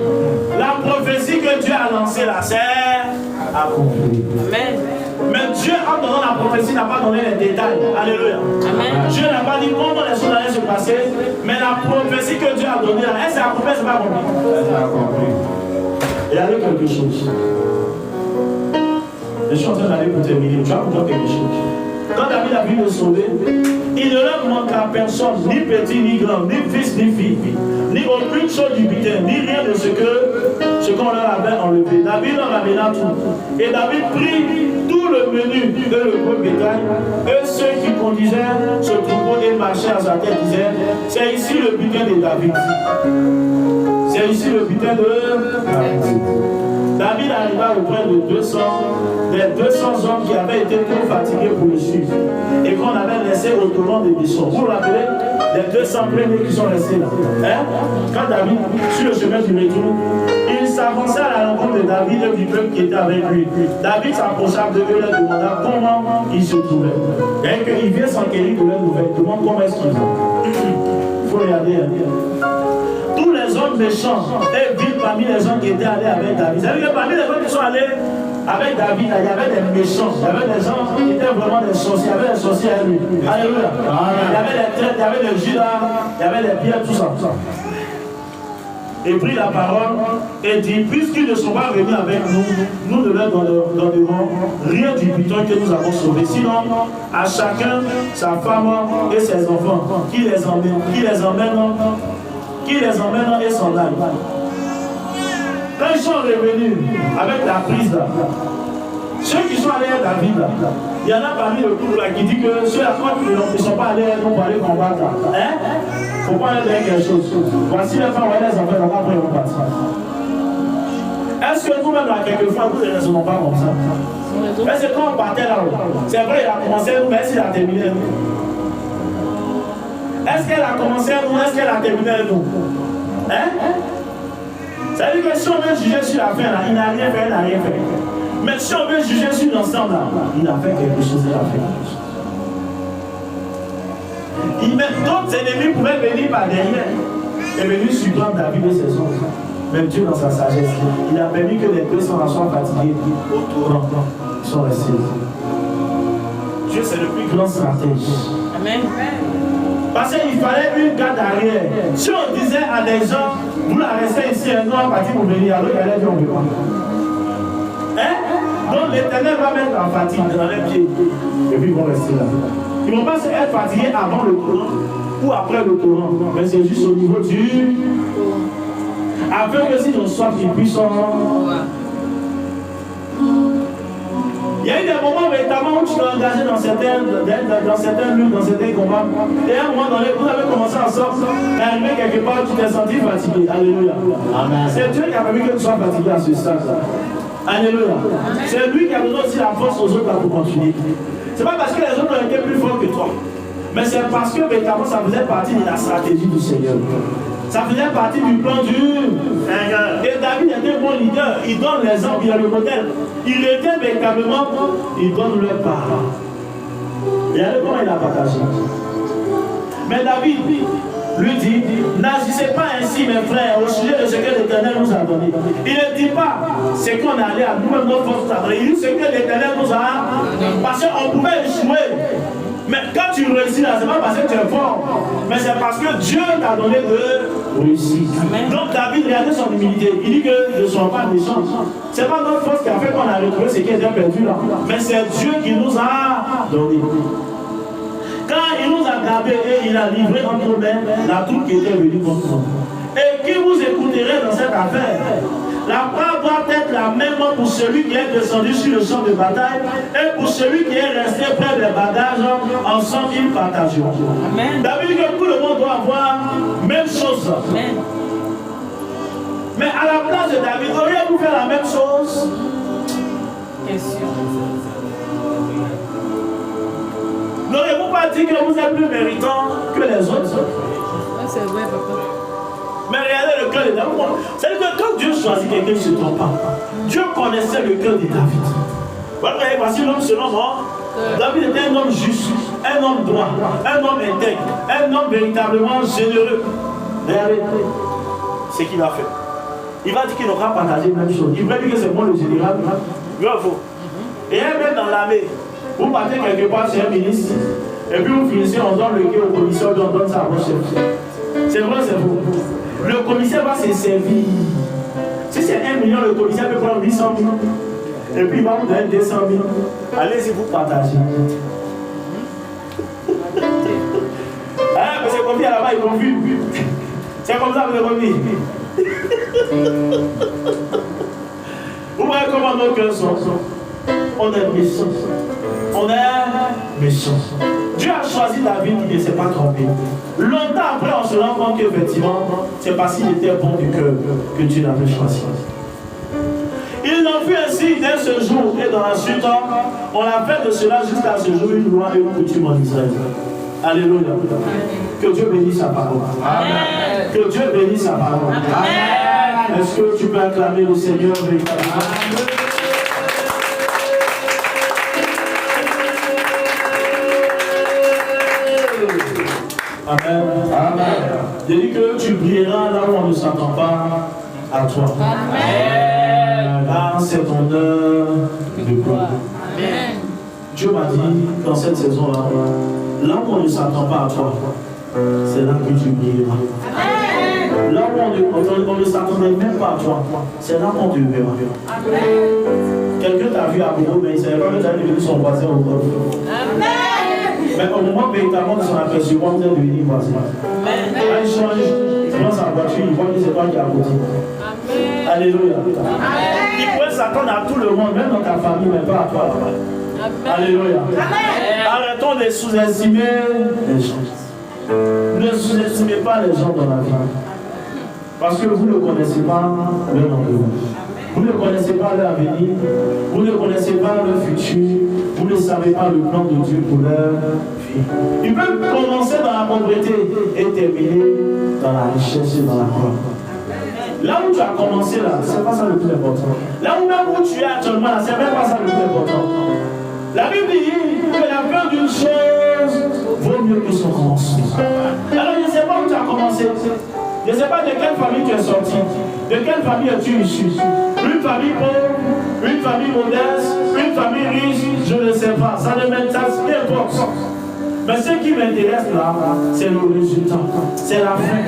La prophétie que Dieu a lancée là, c'est accomplie. Amen. Mais Dieu, en donnant la prophétie, n'a pas donné les détails. Alléluia. Amen. Dieu n'a pas dit comment les choses allaient se passer, mais la prophétie que Dieu a donnée là, elle s'est accomplie, c'est pas accomplie. Elle s'est accomplie. Il y avait quelque chose. Je suis en train d'aller pour terminer. Tu vas comprendre quelque chose. Quand David a vu le sauver, il ne leur manque à personne, ni petit, ni grand, ni fils, ni fille, ni aucune chose du butin, ni rien de ce qu'on leur avait enlevé. David leur amena tout. Et David prit tout le menu de le gros bétail, et ceux qui conduisaient ce troupeau et marchaient à sa tête disaient, c'est ici le butin de David. C'est ici le butin de David. David arriva auprès de 200 hommes qui avaient été trop fatigués pour le suivre et qu'on avait laissé au torrent des buissons. Vous vous rappelez les 200 premiers qui sont restés là. Quand David, sur le chemin du retour, il s'avançait à la rencontre de David et du peuple qui était avec lui. David s'approcha de eux et leur demanda comment ils se trouvaient. Et qu'il vient s'enquérir de leurs nouvelles. Il demande comment est-ce qu'ils vont. Il faut regarder. Tous les hommes méchants et vils parmi les gens qui étaient allés avec David. Vous savez que parmi les gens qui sont allés avec David, il y avait des méchants, il y avait des gens qui étaient vraiment des sorciers, il y avait des sorciers à lui. Alléluia. Il y avait des traites, il y avait des judas, il y avait des pierres, tout ça. Et prit la parole et dit, puisqu'ils ne sont pas venus avec nous, nous ne leur donnerons rien du butin que nous avons sauvé. Sinon, à chacun sa femme et ses enfants, qui les emmène et s'en aille. Quand ils sont revenus avec la prise là, ceux qui sont allés à David là, il y en a parmi le couple là qui dit que ceux à quoi ils ne sont pas allés pour aller combattre là. Il ne faut pas aller faire quelque chose. Voici les femmes et les enfants, donc après ils vont partir. Est-ce que nous-mêmes là, quelquefois, nous ne raisonnons pas comme ça? Mais c'est quand on partait là-haut. C'est vrai, il a commencé à nous, mais est-ce qu'il a terminé nous? Est-ce qu'elle a commencé à nous? Est-ce qu'elle a terminé à nous? Ça veut dire que si on veut juger sur la fin, là, il n'a rien fait, il n'a rien fait. Mais si on veut juger sur l'ensemble, là, il a fait quelque chose, il a fait quelque chose. D'autres ennemis pouvaient venir par derrière et venir surprendre David et ses hommes. Même Dieu, dans sa sagesse, il a permis que les 200 soient fatigués au tournant. Ils sont restés. Dieu, c'est le plus grand stratège. Amen. Parce qu'il fallait une garde arrière. Si on disait à des gens, vous la restez ici, nous on va partir pour venir, alors il allait dire on ne veut pas. Donc l'Éternel va mettre la fatigue dans les pieds. Et puis ils vont rester là. Ils ne vont pas être fatigués avant le courant ou après le courant. Mais c'est juste au niveau du... Afin que s'ils ont soif, ils puissent Il y a eu des moments véritablement où tu t'es engagé dans certaines luttes, dans certains combats. Et à un moment donné, vous avez commencé à sortir, et arrivé quelque part, tu t'es senti fatigué. Alléluia. Amen. C'est Dieu qui a permis que tu sois fatigué à ce stade-là. Alléluia. C'est lui qui a donné aussi la force aux autres pour continuer. C'est pas parce que les autres ont été plus forts que toi. Mais c'est parce que véritablement ça faisait partie de la stratégie du Seigneur. Ça faisait partie du plan du Seigneur. Et David était un bon leader. Il donne l'exemple, il a le modèle. Il était véritablement, il donne leur part. Regardez comment il a partagé. Mais David lui dit, n'agissez pas ainsi mes frères au sujet de ce que l'Éternel nous a donné. Il ne dit pas ce qu'on est allé à nous-mêmes notre force à donner. Il dit ce que l'Éternel nous a. Parce qu'on pouvait échouer. Mais quand tu réussis là, ce n'est pas parce que tu es fort, mais c'est parce que Dieu t'a donné de réussir. Donc David, regardez son humilité. Il dit que je ne sois pas méchant. Ce n'est pas notre force qui a fait qu'on a retrouvé ce qui était perdu là. Mais c'est Dieu qui nous a donné. Quand il nous a gardés et il a livré entre nos mains la troupe qui était venue contre nous. Et qui vous écouterez dans cette affaire? La part doit être la même pour celui qui est descendu sur le champ de bataille et pour celui qui est resté près des bagages. Ensemble, ils partageront. David dit que tout le monde doit avoir même chose. Amen. Mais à la place de David, auriez-vous fait la même chose? Question. N'auriez-vous pas dit que vous êtes plus méritant que les autres? C'est vrai, papa. Mais regardez le cœur de David. C'est-à-dire que quand Dieu choisit quelqu'un, il ne se trompe pas. Dieu connaissait le cœur de David. Voilà, voici l'homme selon moi. David était un homme juste, un homme droit, un homme intègre, un homme véritablement généreux. Regardez ce qu'il a fait. Il va dire qu'il n'aura pas partagé la même chose. Il va dire que c'est moi le général. Bravo. Et même dans l'armée, vous partez quelque part chez un ministre, et puis vous finissez, on donne le cœur au commissaire, on donne ça à votre chef. C'est vrai, c'est faux. Le commissaire va se servir. Si c'est 1 million, le commissaire peut prendre 800 000. Et puis il va vous donner 200 000. Allez-y, vous partagez. Ah, mais c'est comme ça là-bas, ils ont vu. C'est comme ça, vous avez vu. Vous voyez comment nos cœurs sont. On est méchants. On est méchants. Dieu a choisi David, il ne s'est pas trompé. Longtemps après, on se rend compte qu'effectivement, c'est parce qu'il était bon du cœur que Dieu l'avait choisi. Il en fut ainsi dès ce jour et dans la suite, on a fait de cela jusqu'à ce jour une loi et une coutume en Israël. Alléluia. Que Dieu bénisse sa parole. Amen. Que Dieu bénisse sa parole. Amen. Est-ce que tu peux acclamer le Seigneur véritablement? Amen. Amen. Je dis que tu brilleras là où on ne s'attend pas à toi. Amen. Car c'est ton heure de gloire. Amen. Dieu m'a dit dans cette saison-là, là où on ne s'attend pas à toi, c'est là que tu brilleras. Amen. Là où on ne s'attendait même pas à toi, c'est là qu'on te verra. Quelqu'un t'a vu à Bourreau, mais il ne savait pas que tu as devenu son voisin au corps. Amen. Mais au moment véritablement de son aperçoit, vous êtes devenu voisin. Quand il change, il prend sa voiture, il voit que c'est toi qui as côté. Alléluia. Amen. Il pourrait s'attendre à tout le monde, même dans ta famille, mais pas à toi. Amen. Alléluia. Amen. Arrêtons de sous-estimer les gens. Ne sous-estimez pas les gens dans la vie. Parce que vous ne connaissez pas leur endroit. Vous ne connaissez pas leur avenir. Vous ne connaissez pas leur futur. Vous ne savez pas le plan de Dieu pour leur vie. Ils peuvent commencer dans la pauvreté et terminer dans la richesse et dans la gloire. Là où tu as commencé là, c'est pas ça le plus important. Là où même où tu es actuellement là, c'est même pas ça le plus important. La Bible dit que la fin d'une chose vaut mieux que son commencement. Alors je ne sais pas où tu as commencé. Je ne sais pas de quelle famille tu es sorti. De quelle famille es-tu issu? Une famille pauvre, une famille modeste, une famille riche, je ne sais pas. Ça ne m'intéresse pas. Mais ce qui m'intéresse là, c'est le résultat, c'est la fin.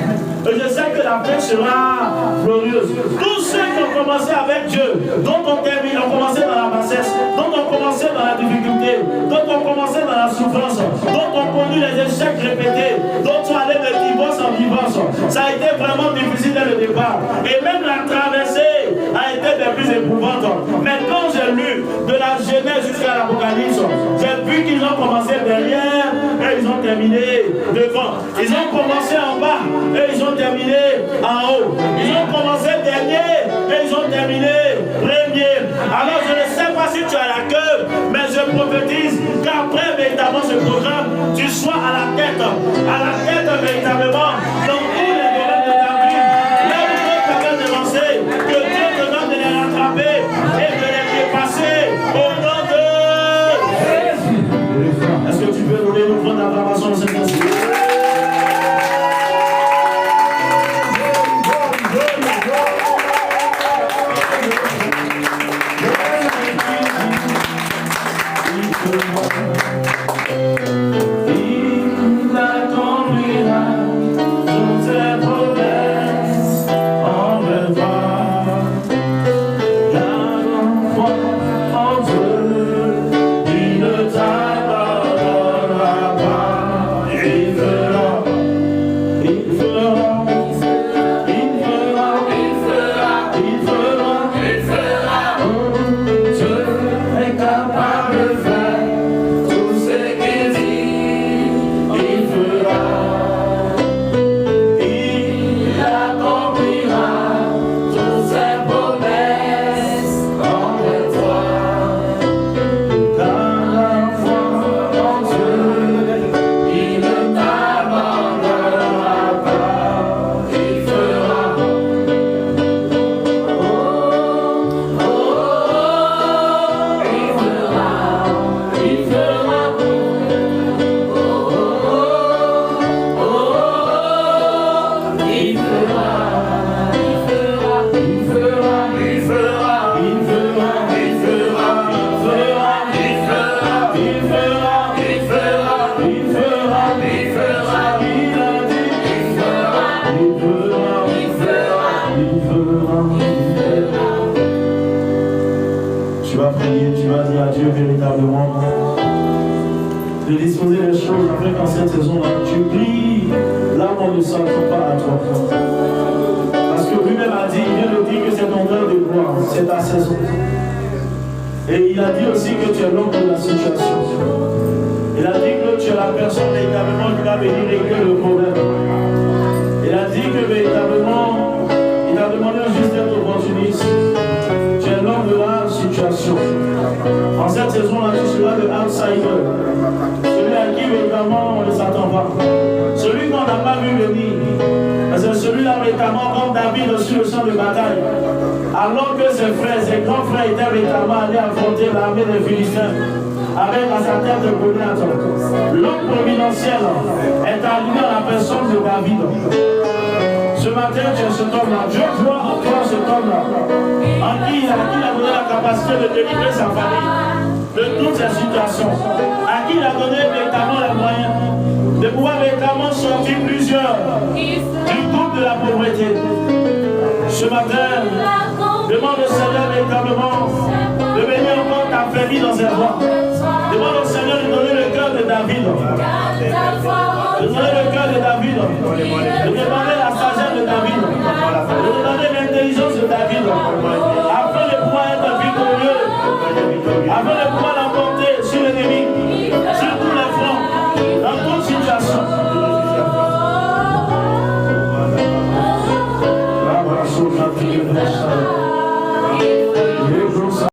Et je sais que la fin sera glorieuse. Tous ceux qui ont commencé avec Dieu, dont on termine, ont commencé dans la bassesse, dont on commencé dans la difficulté, dont on commencé dans la souffrance, dont on connu les échecs répétés, dont on allait de divorce en divorce. Ça a été vraiment difficile dès le départ. Et même la traversée a été des plus éprouvantes. Mais quand j'ai lu de la Genèse jusqu'à l'Apocalypse, j'ai vu qu'ils ont commencé derrière et ils ont terminé devant. Ils ont commencé en bas et ils ont terminé en haut. Ils ont commencé dernier et ils ont terminé premier. Alors je ne sais pas si tu as la queue, mais je prophétise qu'après véritablement ce programme, tu sois à la tête véritablement dans tous les domaines de ta vie. Là où Dieu t'avait devancé, que Dieu te donne de les rattraper et de les dépasser au nom de Jésus. Est-ce que tu peux donner une grande acclamation de cette ainsi? De disposer les choses afin qu'en cette saison-là, tu brilles là où on ne s'attend pas à toi. Parce que lui-même a dit, il vient de dire que c'est ton heure de gloire, c'est ta saison. Et il a dit aussi que tu es l'homme de la situation. Il a dit que tu es la personne véritablement qui va venir régler le problème. Il a dit que véritablement, il a demandé un juste d'être opportuniste. Tu es l'homme de la situation. En cette saison-là, tu seras le outsider. Celui à qui véritablement on ne s'attend pas. Celui qu'on n'a pas vu venir. C'est celui-là véritablement comme David sur le champ de bataille. Alors que ses frères, ses grands frères étaient véritablement allés affronter l'armée des Philistins avec à sa tête de Goliath. L'homme providentiel est arrivé à la personne de David. Ce matin, tu es cet homme-là. Dieu voit en toi cet homme-là. En qui il a donné la capacité de délivrer sa famille de toutes ces situations. À qui il a donné véritablement les moyens de pouvoir véritablement sortir plusieurs du groupe de la pauvreté. Ce matin, demande au Seigneur véritablement de venir encore t'affermir dans ses voies. Demande au Seigneur de donner le cœur de David. De donner le cœur de David. De demander la sagesse de David. De demander l'intelligence de David. Afin de pouvoir être victorieux. Afin de pouvoir